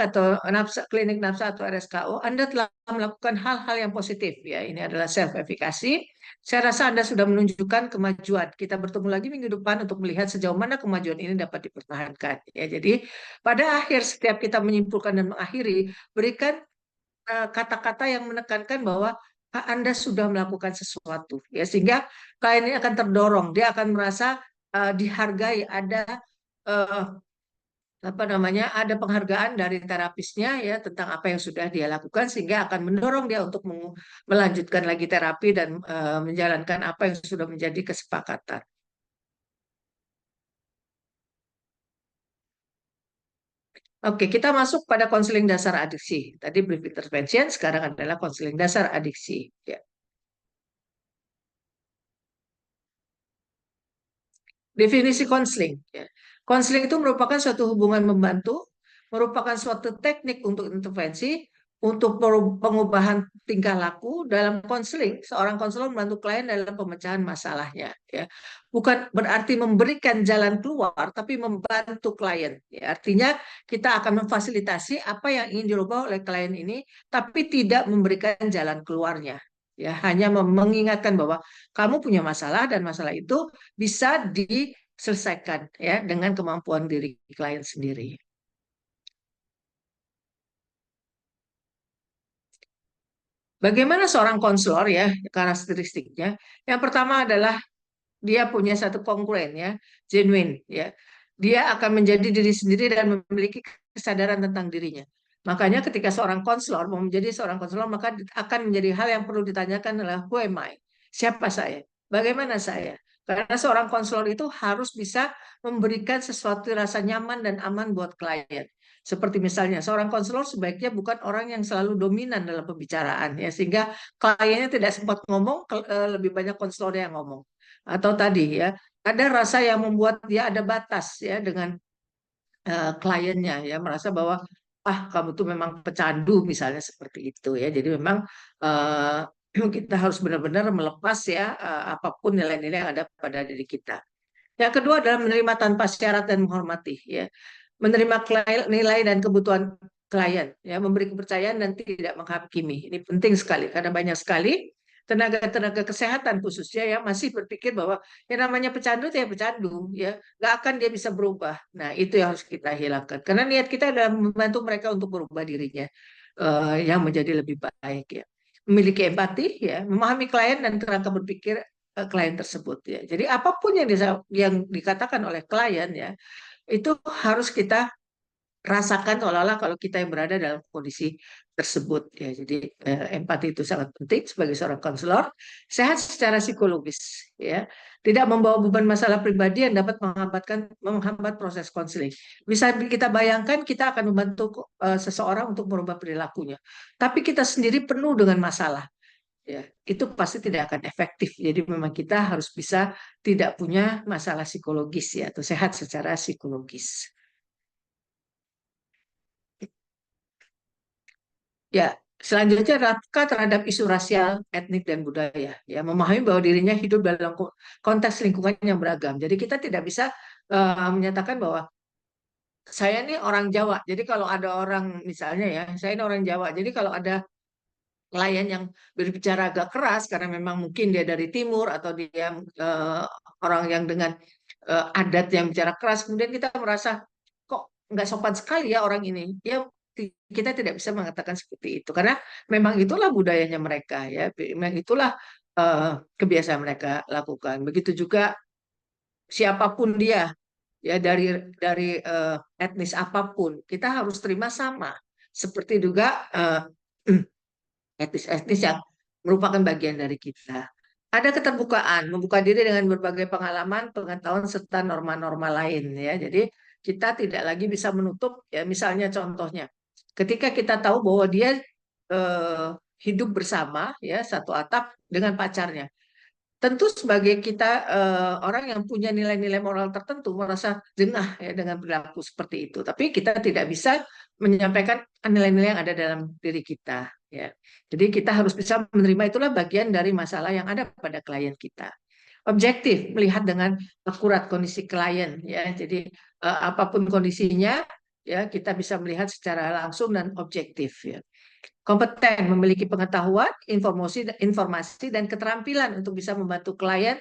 nafsa atau RSKO, Anda telah melakukan hal-hal yang positif. Ya, ini adalah self efficacy. Saya rasa Anda sudah menunjukkan kemajuan. Kita bertemu lagi minggu depan untuk melihat sejauh mana kemajuan ini dapat dipertahankan. Ya, jadi pada akhir setiap kita menyimpulkan dan mengakhiri, berikan kata-kata yang menekankan bahwa Anda sudah melakukan sesuatu, ya sehingga klien ini akan terdorong, dia akan merasa dihargai, ada uh, apa namanya, ada penghargaan dari terapisnya ya tentang apa yang sudah dia lakukan, sehingga akan mendorong dia untuk melanjutkan lagi terapi dan menjalankan apa yang sudah menjadi kesepakatan. Oke, kita masuk pada konseling dasar adiksi. Tadi brief intervention, sekarang adalah konseling dasar adiksi. Ya. Definisi konseling. Ya. Konseling itu merupakan suatu hubungan membantu, merupakan suatu teknik untuk intervensi, untuk pengubahan tingkah laku dalam konseling. Seorang konselor membantu klien dalam pemecahan masalahnya. Ya. Bukan berarti memberikan jalan keluar, tapi membantu klien. Ya. Artinya kita akan memfasilitasi apa yang ingin dirubah oleh klien ini, tapi tidak memberikan jalan keluarnya. Ya, hanya mengingatkan bahwa kamu punya masalah dan masalah itu bisa diselesaikan ya dengan kemampuan diri klien sendiri. Bagaimana seorang konselor ya karakteristiknya? Yang pertama adalah dia punya satu kongruen ya, genuine ya. Dia akan menjadi diri sendiri dan memiliki kesadaran tentang dirinya. Makanya ketika seorang konselor mau menjadi seorang konselor, maka akan menjadi hal yang perlu ditanyakan adalah who am I? Siapa saya? Bagaimana saya? Karena seorang konselor itu harus bisa memberikan sesuatu rasa nyaman dan aman buat klien. Seperti misalnya seorang konselor sebaiknya bukan orang yang selalu dominan dalam pembicaraan ya, sehingga kliennya tidak sempat ngomong, lebih banyak konselor yang ngomong. Atau tadi ya, ada rasa yang membuat dia ada batas ya dengan kliennya ya, merasa bahwa kamu tuh memang pecandu misalnya seperti itu ya. Jadi memang kita harus benar-benar melepas ya apapun nilai-nilai yang ada pada diri kita. Yang kedua adalah menerima tanpa syarat dan menghormati ya. Menerima nilai dan kebutuhan klien ya, memberi kepercayaan dan tidak menghakimi. Ini penting sekali karena banyak sekali tenaga-tenaga kesehatan khususnya ya masih berpikir bahwa yang namanya pecandu ya pecandu ya, nggak akan dia bisa berubah. Nah, itu yang harus kita hilangkan karena niat kita adalah membantu mereka untuk berubah dirinya yang menjadi lebih baik ya. Memiliki empati ya, memahami klien dan kerangka berpikir klien tersebut ya. Jadi apapun yang dikatakan oleh klien ya, itu harus kita rasakan seolah-olah kalau kita yang berada dalam kondisi tersebut ya. Jadi empati itu sangat penting sebagai seorang konselor. Sehat secara psikologis ya, tidak membawa beban masalah pribadi yang dapat menghambat proses konseling. Bisa kita bayangkan kita akan membantu seseorang untuk merubah perilakunya, tapi kita sendiri penuh dengan masalah ya, itu pasti tidak akan efektif. Jadi memang kita harus bisa tidak punya masalah psikologis ya, atau sehat secara psikologis. Ya, selanjutnya raka terhadap isu rasial, etnik dan budaya. Ya, memahami bahwa dirinya hidup dalam konteks lingkungan yang beragam. Jadi kita tidak bisa menyatakan bahwa saya ini orang Jawa. Jadi kalau ada orang misalnya ya, saya ini orang Jawa. Jadi kalau ada klien yang berbicara agak keras karena memang mungkin dia dari timur atau dia orang yang dengan adat yang bicara keras, kemudian kita merasa kok nggak sopan sekali ya orang ini. Ya kita tidak bisa mengatakan seperti itu karena memang itulah budayanya mereka ya, memang itulah kebiasaan mereka lakukan. Begitu juga siapapun dia ya dari etnis apapun kita harus terima sama seperti juga etnis-etnis yang merupakan bagian dari kita. Ada keterbukaan, membuka diri dengan berbagai pengalaman, pengetahuan serta norma-norma lain ya. Jadi kita tidak lagi bisa menutup ya misalnya contohnya ketika kita tahu bahwa dia eh, hidup bersama ya satu atap dengan pacarnya. Tentu sebagai kita orang yang punya nilai-nilai moral tertentu merasa jengah ya dengan perilaku seperti itu. Tapi kita tidak bisa menyampaikan nilai-nilai yang ada dalam diri kita. Ya, jadi kita harus bisa menerima itulah bagian dari masalah yang ada pada klien kita. Objektif melihat dengan akurat kondisi klien ya. Jadi apapun kondisinya ya kita bisa melihat secara langsung dan objektif ya. Kompeten, memiliki pengetahuan, informasi dan keterampilan untuk bisa membantu klien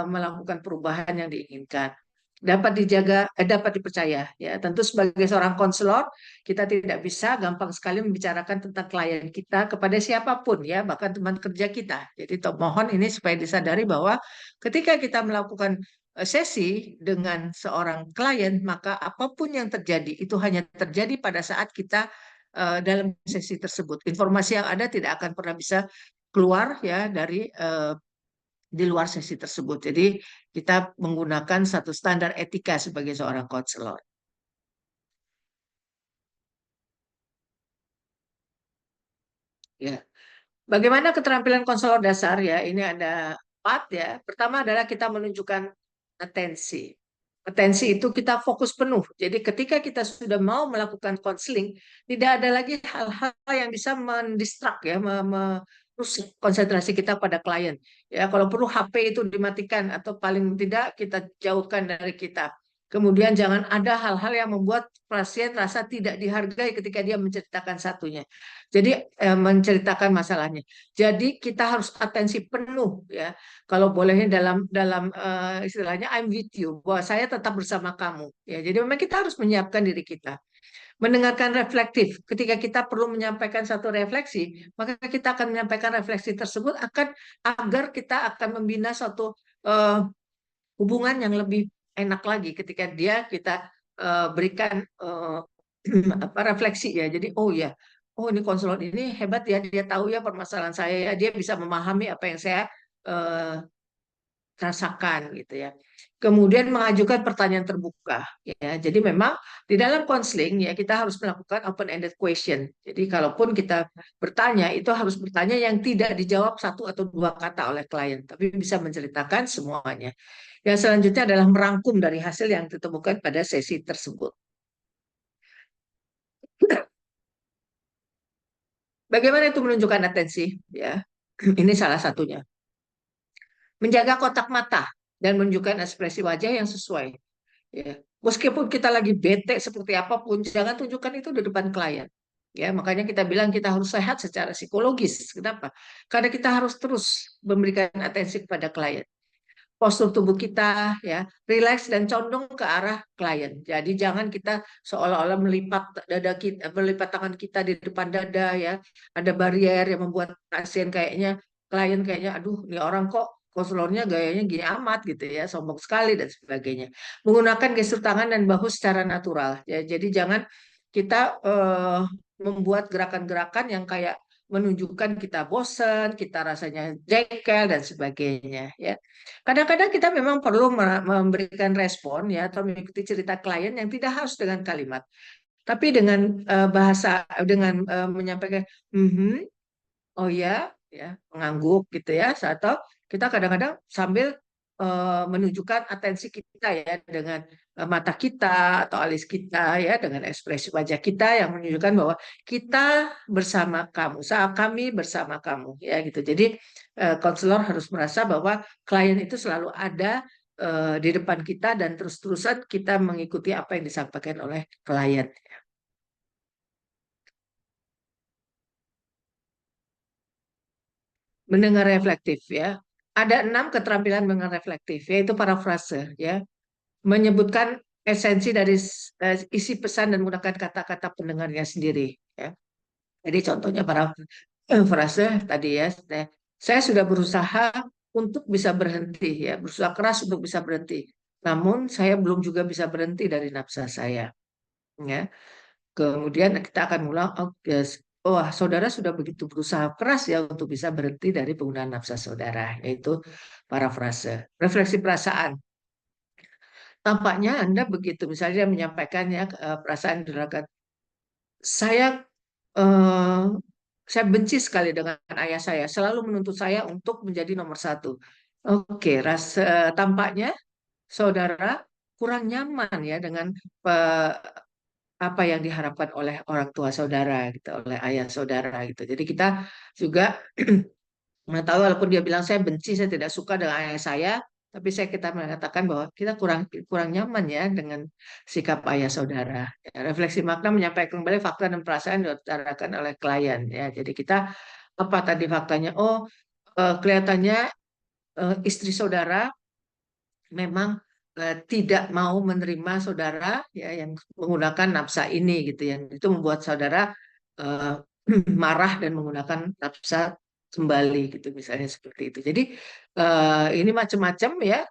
melakukan perubahan yang diinginkan. Dapat dijaga, dapat dipercaya. Ya, tentu sebagai seorang konselor kita tidak bisa gampang sekali membicarakan tentang klien kita kepada siapapun ya, bahkan teman kerja kita. Jadi mohon ini supaya disadari bahwa ketika kita melakukan sesi dengan seorang klien, maka apapun yang terjadi itu hanya terjadi pada saat kita dalam sesi tersebut. Informasi yang ada tidak akan pernah bisa keluar ya dari di luar sesi tersebut. Jadi kita menggunakan satu standar etika sebagai seorang konselor. Ya. Bagaimana keterampilan konselor dasar ya? Ini ada 4 ya. Pertama adalah kita menunjukkan atensi. Atensi itu kita fokus penuh. Jadi ketika kita sudah mau melakukan konseling, tidak ada lagi hal-hal yang bisa mendistrak ya, merusak konsentrasi kita pada klien. Ya, kalau perlu HP itu dimatikan atau paling tidak kita jauhkan dari kita. Kemudian jangan ada hal-hal yang membuat pasien rasa tidak dihargai ketika dia menceritakan satunya. Jadi menceritakan masalahnya. Jadi kita harus atensi penuh ya. Kalau bolehnya dalam dalam istilahnya I'm with you, bahwa saya tetap bersama kamu. Ya, jadi memang kita harus menyiapkan diri kita. Mendengarkan reflektif. Ketika kita perlu menyampaikan satu refleksi, maka kita akan menyampaikan refleksi tersebut agar kita akan membina suatu hubungan yang lebih enak lagi ketika kita berikan apa refleksi ya. Jadi oh ya, oh ini konselor ini hebat ya, dia tahu ya permasalahan saya ya, dia bisa memahami apa yang saya eh, rasakan gitu ya. Kemudian mengajukan pertanyaan terbuka ya. Jadi memang di dalam konseling ya kita harus melakukan open ended question. Jadi kalaupun kita bertanya itu harus bertanya yang tidak dijawab satu atau dua kata oleh klien, tapi bisa menceritakan semuanya. Yang selanjutnya adalah merangkum dari hasil yang ditemukan pada sesi tersebut. Bagaimana itu menunjukkan atensi? Ya, ini salah satunya. Menjaga kotak mata dan menunjukkan ekspresi wajah yang sesuai. Ya, meskipun kita lagi bete seperti apapun, jangan tunjukkan itu di depan klien. Ya, makanya kita bilang kita harus sehat secara psikologis. Kenapa? Karena kita harus terus memberikan atensi kepada klien. Postur tubuh kita ya rileks dan condong ke arah klien. Jadi jangan kita seolah-olah melipat dada kita, melipat tangan kita di depan dada ya. Ada barier yang membuat pasien klien kayaknya, aduh, ini orang kok konselornya gayanya gini amat gitu ya, sombong sekali dan sebagainya. Menggunakan gestur tangan dan bahu secara natural. Ya, jadi jangan kita membuat gerakan-gerakan yang kayak menunjukkan kita bosan, kita rasanya jengkel dan sebagainya ya. Kadang-kadang kita memang perlu memberikan respon ya atau mengikuti cerita klien yang tidak harus dengan kalimat, tapi dengan bahasa dengan menyampaikan oh ya, ya mengangguk gitu ya, atau kita kadang-kadang sambil menunjukkan atensi kita ya dengan mata kita atau alis kita ya dengan ekspresi wajah kita yang menunjukkan bahwa kita bersama kamu, saat kami bersama kamu ya gitu. Jadi konselor harus merasa bahwa klien itu selalu ada di depan kita dan terus-terusan kita mengikuti apa yang disampaikan oleh klien. Mendengar reflektif ya. Ada 6 keterampilan mendengar reflektif, yaitu parafrase ya. Menyebutkan esensi dari isi pesan dan menggunakan kata-kata pendengarnya sendiri. Ya. Jadi contohnya para frase tadi ya, saya sudah berusaha untuk bisa berhenti ya, berusaha keras untuk bisa berhenti. Namun saya belum juga bisa berhenti dari nafsa saya. Ya. Kemudian kita akan ulang, oh, yes. Wah, saudara sudah begitu berusaha keras ya untuk bisa berhenti dari penggunaan nafsa saudara, yaitu parafrase. Refleksi perasaan. Tampaknya Anda begitu, misalnya menyampaikannya perasaan derajat saya eh, saya benci sekali dengan ayah saya, selalu menuntut saya untuk menjadi nomor satu. Oke, tampaknya saudara kurang nyaman ya dengan eh, apa yang diharapkan oleh orang tua saudara, gitu, oleh ayah saudara, gitu. Jadi kita juga mengetahui walaupun dia bilang saya benci, saya tidak suka dengan ayah saya, tapi kita mengatakan bahwa kita kurang kurang nyaman ya dengan sikap ayah saudara. Ya, refleksi makna menyampaikan kembali fakta dan perasaan yang diutarakan oleh klien. Ya, jadi kita apa tadi faktanya? Oh, kelihatannya istri saudara memang tidak mau menerima saudara ya yang menggunakan nafsa ini gitu yang itu membuat saudara eh, marah dan menggunakan nafsa kembali gitu misalnya seperti itu. Jadi ini macam-macam ya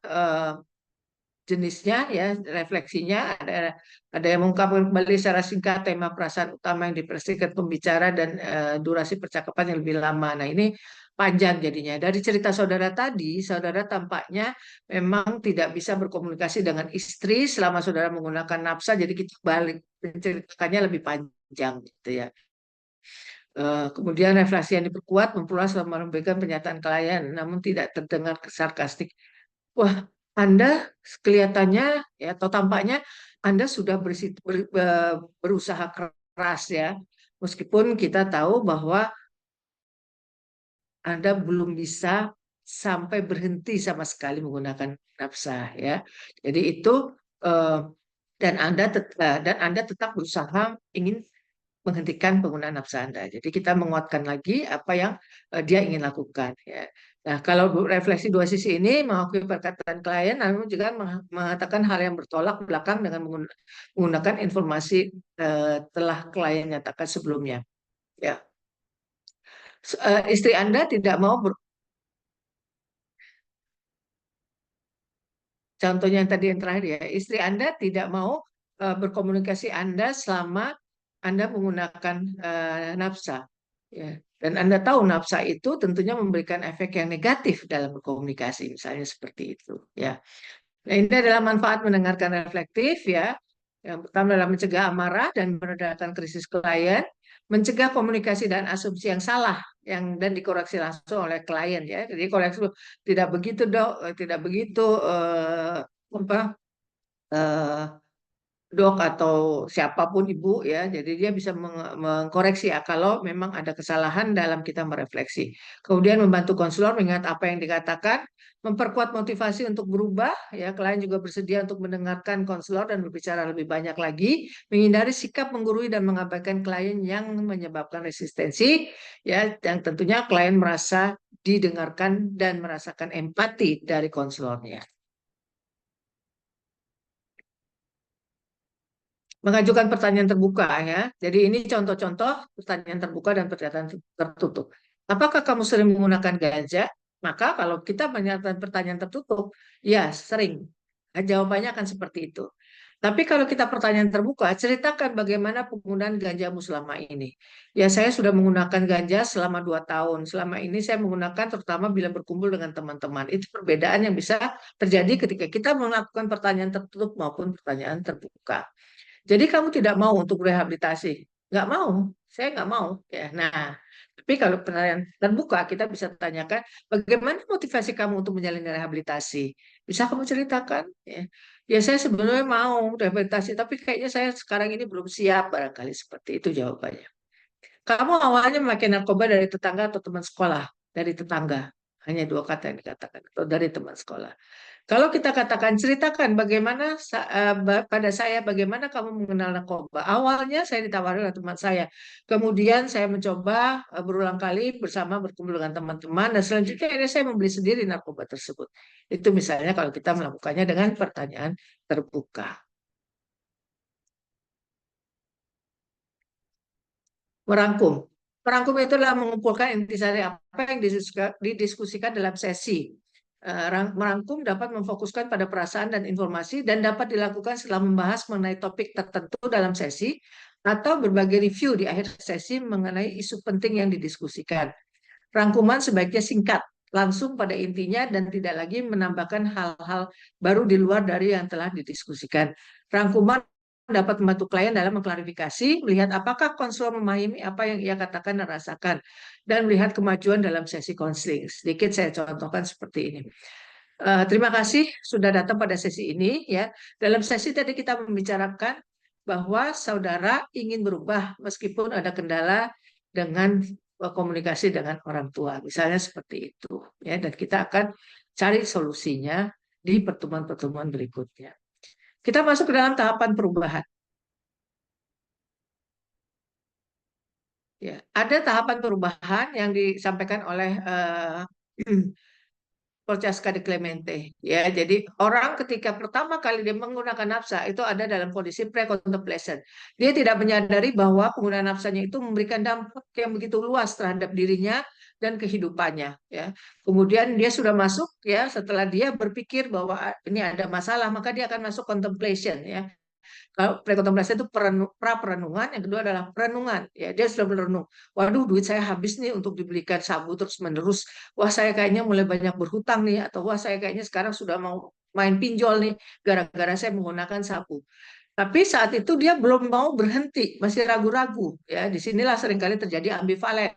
jenisnya ya refleksinya ada yang mengungkapkan kembali secara singkat tema perasaan utama yang dipersingkat pembicara dan durasi percakapan yang lebih lama. Nah ini panjang jadinya. Dari cerita saudara tadi, saudara tampaknya memang tidak bisa berkomunikasi dengan istri selama saudara menggunakan nafsa, jadi kita balik menceritakannya lebih panjang gitu ya. Kemudian refleksi yang diperkuat memperluas selama memberikan pernyataan klien, namun tidak terdengar sarkastik. Wah, Anda kelihatannya ya atau tampaknya Anda sudah berusaha keras ya, meskipun kita tahu bahwa Anda belum bisa sampai berhenti sama sekali menggunakan nafsa ya. Jadi itu eh, dan Anda tetap berusaha ingin menghentikan penggunaan nafsa Anda. Jadi kita menguatkan lagi apa yang dia ingin lakukan. Ya. Nah, kalau refleksi dua sisi ini mengakui perkataan klien, namun juga mengatakan hal yang bertolak belakang dengan menggunakan informasi telah klien nyatakan sebelumnya. Ya, istri Anda tidak mau contohnya yang tadi yang terakhir ya, istri Anda tidak mau berkomunikasi Anda selama Anda menggunakan nafsa. Ya. Dan Anda tahu nafsa itu tentunya memberikan efek yang negatif dalam berkomunikasi, misalnya seperti itu. Ya. Nah, ini adalah manfaat mendengarkan reflektif ya. Yang pertama adalah mencegah amarah dan meredakan krisis klien, mencegah komunikasi dan asumsi yang salah dan dikoreksi langsung oleh klien ya. Jadi koreksi tidak begitu dok, tidak begitu apa eh, dok atau siapapun ibu ya. Jadi dia bisa mengkoreksi ya kalau memang ada kesalahan dalam kita merefleksi. Kemudian membantu konselor mengingat apa yang dikatakan, memperkuat motivasi untuk berubah ya. Klien juga bersedia untuk mendengarkan konselor dan berbicara lebih banyak lagi, menghindari sikap menggurui dan mengabaikan klien yang menyebabkan resistensi ya. Yang tentunya klien merasa didengarkan dan merasakan empati dari konselornya. Mengajukan pertanyaan terbuka ya. Jadi ini contoh-contoh pertanyaan terbuka dan pertanyaan tertutup. Apakah kamu sering menggunakan ganja? Maka kalau kita menyatakan pertanyaan tertutup, ya sering. Nah, jawabannya akan seperti itu. Tapi kalau kita pertanyaan terbuka, ceritakan bagaimana penggunaan ganjamu selama ini. Ya, saya sudah menggunakan ganja selama 2 tahun. Selama ini saya menggunakan terutama bila berkumpul dengan teman-teman. Itu perbedaan yang bisa terjadi ketika kita melakukan pertanyaan tertutup maupun pertanyaan terbuka. Jadi kamu tidak mau untuk rehabilitasi? Nggak mau, saya nggak mau. Ya, nah, tapi kalau pertanyaan terbuka, kita bisa tanyakan, bagaimana motivasi kamu untuk menjalani rehabilitasi? Bisa kamu ceritakan? Ya, ya saya sebenarnya mau rehabilitasi, tapi kayaknya saya sekarang ini belum siap, barangkali seperti itu jawabannya. Kamu awalnya memakai narkoba dari tetangga atau teman sekolah? Dari tetangga. Hanya dua kata yang dikatakan. Atau dari teman sekolah. Kalau kita katakan, ceritakan bagaimana pada saya, bagaimana kamu mengenal narkoba. Awalnya saya ditawari oleh teman saya. Kemudian saya mencoba berulang kali bersama berkumpul dengan teman-teman. Dan selanjutnya akhirnya saya membeli sendiri narkoba tersebut. Itu misalnya kalau kita melakukannya dengan pertanyaan terbuka. Merangkum. Merangkum itu adalah mengumpulkan intisari apa yang didiskusikan dalam sesi. Merangkum dapat memfokuskan pada perasaan dan informasi dan dapat dilakukan setelah membahas mengenai topik tertentu dalam sesi atau berbagai review di akhir sesi mengenai isu penting yang didiskusikan. Rangkuman sebaiknya singkat, langsung pada intinya dan tidak lagi menambahkan hal-hal baru di luar dari yang telah didiskusikan. Rangkuman dapat membantu klien dalam mengklarifikasi, melihat apakah konselor memahami apa yang ia katakan dan rasakan, dan melihat kemajuan dalam sesi konseling. Sedikit saya contohkan seperti ini. Terima kasih sudah datang pada sesi ini. Ya, dalam sesi tadi kita membicarakan bahwa saudara ingin berubah meskipun ada kendala dengan komunikasi dengan orang tua, misalnya seperti itu. Ya, dan kita akan cari solusinya di pertemuan-pertemuan berikutnya. Kita masuk ke dalam tahapan perubahan. Ya, ada tahapan perubahan yang disampaikan oleh Francesca de Clemente. Ya, jadi orang ketika pertama kali dia menggunakan nafsa itu ada dalam kondisi pre-contemplation. Dia tidak menyadari bahwa penggunaan nafsanya itu memberikan dampak yang begitu luas terhadap dirinya dan kehidupannya. Ya, kemudian dia sudah masuk ya setelah dia berpikir bahwa ini ada masalah maka dia akan masuk contemplation ya. Kalau pre-kontemplasi itu pra-perenungan, yang kedua adalah perenungan. Ya, dia sudah merenung. Waduh, duit saya habis nih untuk dibelikan sabu terus-menerus. Wah, saya kayaknya mulai banyak berhutang nih, atau wah, saya kayaknya sekarang sudah mau main pinjol nih, gara-gara saya menggunakan sabu. Tapi saat itu dia belum mau berhenti, masih ragu-ragu. Ya, disinilah seringkali terjadi ambivalen.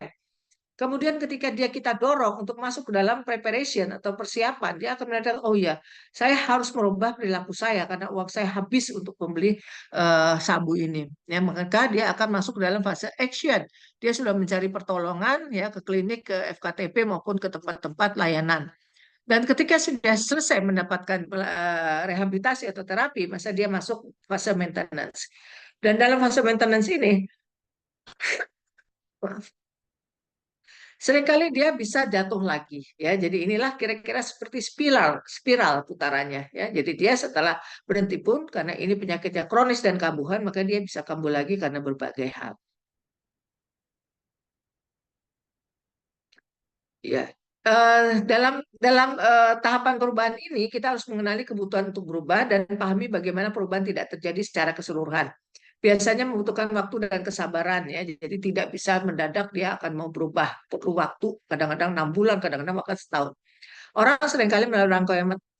Kemudian ketika kita dorong untuk masuk ke dalam preparation atau persiapan, dia akan menyadari, oh ya, saya harus merubah perilaku saya karena uang saya habis untuk membeli sabu ini. Ya, maka dia akan masuk ke dalam fase action. Dia sudah mencari pertolongan ya ke klinik, ke FKTP maupun ke tempat-tempat layanan. Dan ketika sudah selesai mendapatkan rehabilitasi atau terapi, masa dia masuk fase maintenance. Dan dalam fase maintenance ini, seringkali dia bisa jatuh lagi ya. Jadi inilah kira-kira seperti spiral putarannya ya. Jadi dia setelah berhenti pun karena ini penyakitnya kronis dan kambuhan maka dia bisa kambuh lagi karena berbagai hal. Ya. Dalam dalam tahapan perubahan ini kita harus mengenali kebutuhan untuk berubah dan pahami bagaimana perubahan tidak terjadi secara keseluruhan. Biasanya membutuhkan waktu dan kesabaran ya. Jadi tidak bisa mendadak dia akan mau berubah. Perlu waktu, kadang-kadang 6 bulan, kadang-kadang bahkan setahun. Orang seringkali melalui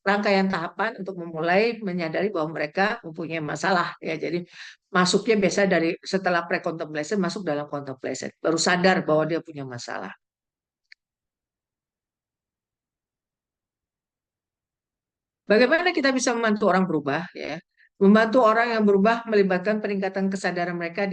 rangkaian tahapan untuk memulai menyadari bahwa mereka mempunyai masalah ya. Jadi masuknya biasa dari setelah pre-contemplation masuk dalam contemplation, baru sadar bahwa dia punya masalah. Bagaimana kita bisa membantu orang berubah ya? Membantu orang yang berubah melibatkan peningkatan kesadaran mereka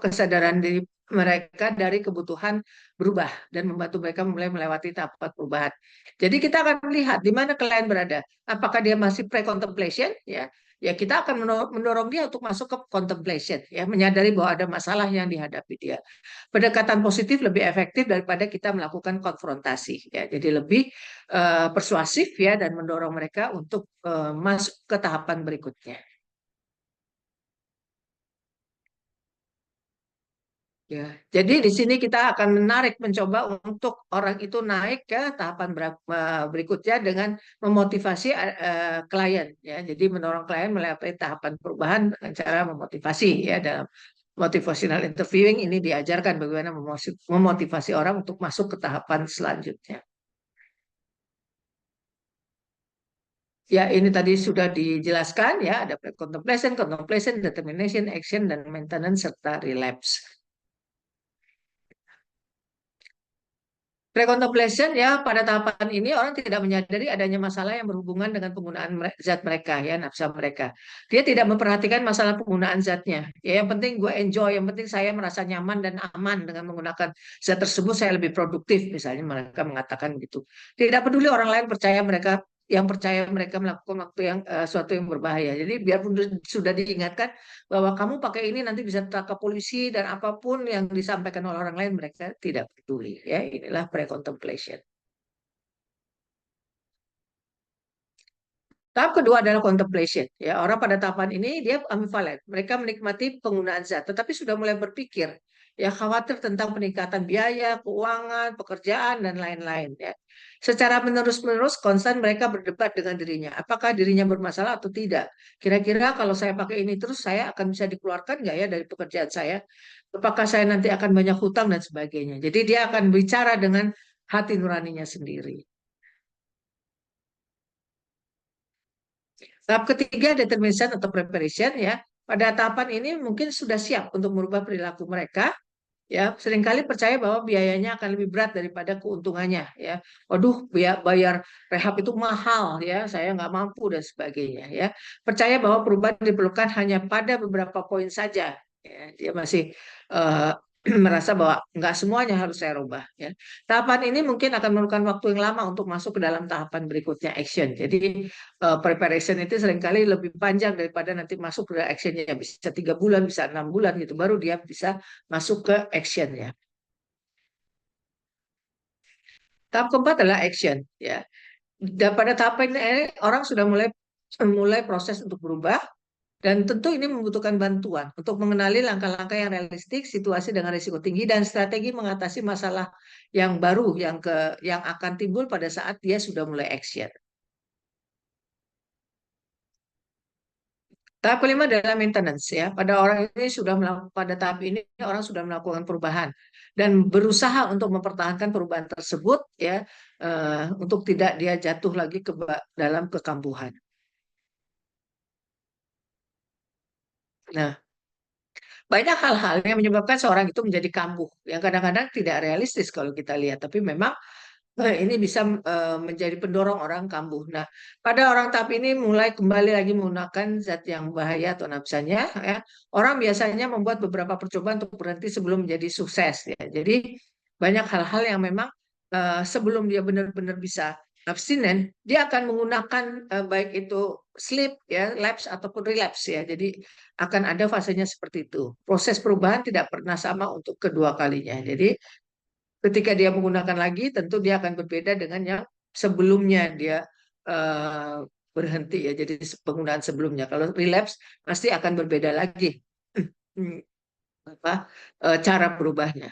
kesadaran diri mereka dari kebutuhan berubah dan membantu mereka mulai melewati tahapan perubahan. Jadi kita akan melihat di mana klien berada. Apakah dia masih pre-contemplation ya? Ya kita akan mendorong dia untuk masuk ke contemplation ya, menyadari bahwa ada masalah yang dihadapi dia. Pendekatan positif lebih efektif daripada kita melakukan konfrontasi ya. Jadi lebih persuasif ya dan mendorong mereka untuk masuk ke tahapan berikutnya. Ya, jadi di sini kita akan mencoba untuk orang itu naik ke tahapan berikutnya dengan memotivasi klien. Ya, jadi mendorong klien melewati tahapan perubahan dengan cara memotivasi ya dalam motivational interviewing ini diajarkan bagaimana memotivasi orang untuk masuk ke tahapan selanjutnya. Ya, ini tadi sudah dijelaskan ya, ada contemplation, contemplation, determination, action, dan maintenance serta relapse. Pre-contemplation ya pada tahapan ini orang tidak menyadari adanya masalah yang berhubungan dengan penggunaan zat mereka ya nafsa mereka. Dia tidak memperhatikan masalah penggunaan zatnya. Ya yang penting gue enjoy, yang penting saya merasa nyaman dan aman dengan menggunakan zat tersebut saya lebih produktif misalnya mereka mengatakan gitu. Tidak peduli orang lain percaya mereka melakukan waktu yang suatu yang berbahaya. Jadi biarpun sudah diingatkan bahwa kamu pakai ini nanti bisa ditangkap polisi dan apapun yang disampaikan oleh orang lain mereka tidak peduli ya inilah pre-contemplation. Tahap kedua adalah contemplation ya orang pada tahapan ini dia ambivalen mereka menikmati penggunaan zat tetapi sudah mulai berpikir ya khawatir tentang peningkatan biaya, keuangan, pekerjaan, dan lain-lain. Ya. Secara menerus-menerus konstan mereka berdebat dengan dirinya, apakah dirinya bermasalah atau tidak. Kira-kira kalau saya pakai ini terus, saya akan bisa dikeluarkan nggak ya dari pekerjaan saya? Apakah saya nanti akan banyak hutang dan sebagainya. Jadi dia akan bicara dengan hati nuraninya sendiri. Tahap ketiga, determination atau preparation ya. Pada tahapan ini mungkin sudah siap untuk merubah perilaku mereka. Ya, seringkali percaya bahwa biayanya akan lebih berat daripada keuntungannya. Ya, waduh, bayar rehab itu mahal ya, saya nggak mampu dan sebagainya. Ya, percaya bahwa perubahan diperlukan hanya pada beberapa poin saja. Ya, dia masih eh, merasa bahwa nggak semuanya harus saya rubah. Ya. Tahapan ini mungkin akan memerlukan waktu yang lama untuk masuk ke dalam tahapan berikutnya action. Jadi preparation itu seringkali lebih panjang daripada nanti masuk ke actionnya. Bisa 3 bulan, bisa 6 bulan gitu. Baru dia bisa masuk ke action ya. Tahap keempat adalah action ya. Dan pada tahap ini orang sudah mulai mulai proses untuk berubah. Dan tentu ini membutuhkan bantuan untuk mengenali langkah-langkah yang realistik, situasi dengan risiko tinggi, dan strategi mengatasi masalah yang baru yang akan timbul pada saat dia sudah mulai action. Tahap kelima adalah maintenance ya. Pada orang ini sudah melakukan pada tahap ini orang sudah melakukan perubahan dan berusaha untuk mempertahankan perubahan tersebut ya untuk tidak dia jatuh lagi ke dalam kekambuhan. Nah, banyak hal-hal yang menyebabkan seorang itu menjadi kambuh yang kadang-kadang tidak realistis kalau kita lihat, tapi memang ini bisa menjadi pendorong orang kambuh. Nah, pada orang tahap ini mulai kembali lagi menggunakan zat yang bahaya atau nafsanya, ya. Orang biasanya membuat beberapa percobaan untuk berhenti sebelum menjadi sukses. Ya. Jadi banyak hal-hal yang memang sebelum dia benar-benar bisa abstinen, dia akan menggunakan baik itu sleep, ya, lapse ataupun relapse ya. Jadi akan ada fasenya seperti itu. Proses perubahan tidak pernah sama untuk kedua kalinya. Jadi ketika dia menggunakan lagi, tentu dia akan berbeda dengan yang sebelumnya dia eh, berhenti ya. Jadi penggunaan sebelumnya. Kalau relapse pasti akan berbeda lagi apa cara berubahnya.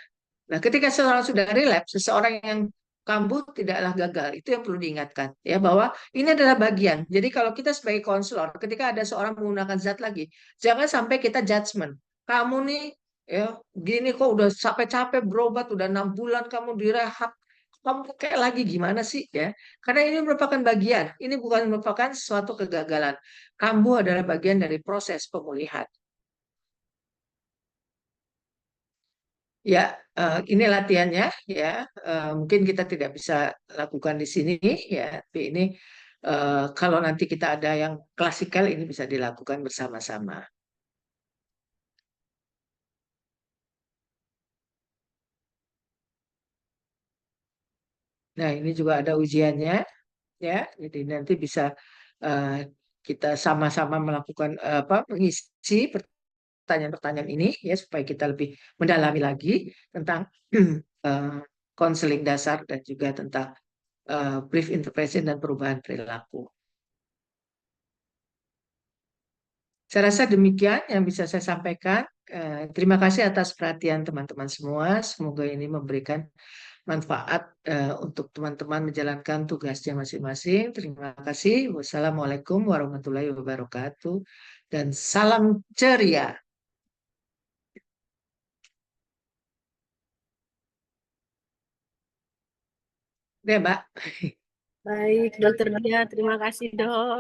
Nah, ketika seseorang sudah relapse, seseorang yang kambuh tidaklah gagal. Itu yang perlu diingatkan ya bahwa ini adalah bagian. Jadi kalau kita sebagai konselor, ketika ada seorang menggunakan zat lagi, jangan sampai kita judgement. Kamu nih ya gini kok udah sampai capek berobat udah 6 bulan kamu direhab, kamu kayak lagi gimana sih ya? Karena ini merupakan bagian. Ini bukan merupakan suatu kegagalan. Kambuh adalah bagian dari proses pemulihan. Ya, ini latihannya ya. Mungkin kita tidak bisa lakukan di sini ya, tapi ini kalau nanti kita ada yang klasikal ini bisa dilakukan bersama-sama. Nah, ini juga ada ujiannya ya. Jadi nanti bisa eh, kita sama-sama melakukan apa mengisi pertanyaan-pertanyaan ini ya supaya kita lebih mendalami lagi tentang eh, konseling dasar dan juga tentang brief intervention dan perubahan perilaku. Saya rasa demikian yang bisa saya sampaikan. Terima kasih atas perhatian teman-teman semua. Semoga ini memberikan manfaat untuk teman-teman menjalankan tugasnya masing-masing. Terima kasih. Wassalamualaikum warahmatullahi wabarakatuh. Dan salam ceria. Deh, Mbak. Baik, Dokter Dia, terima kasih, Dok.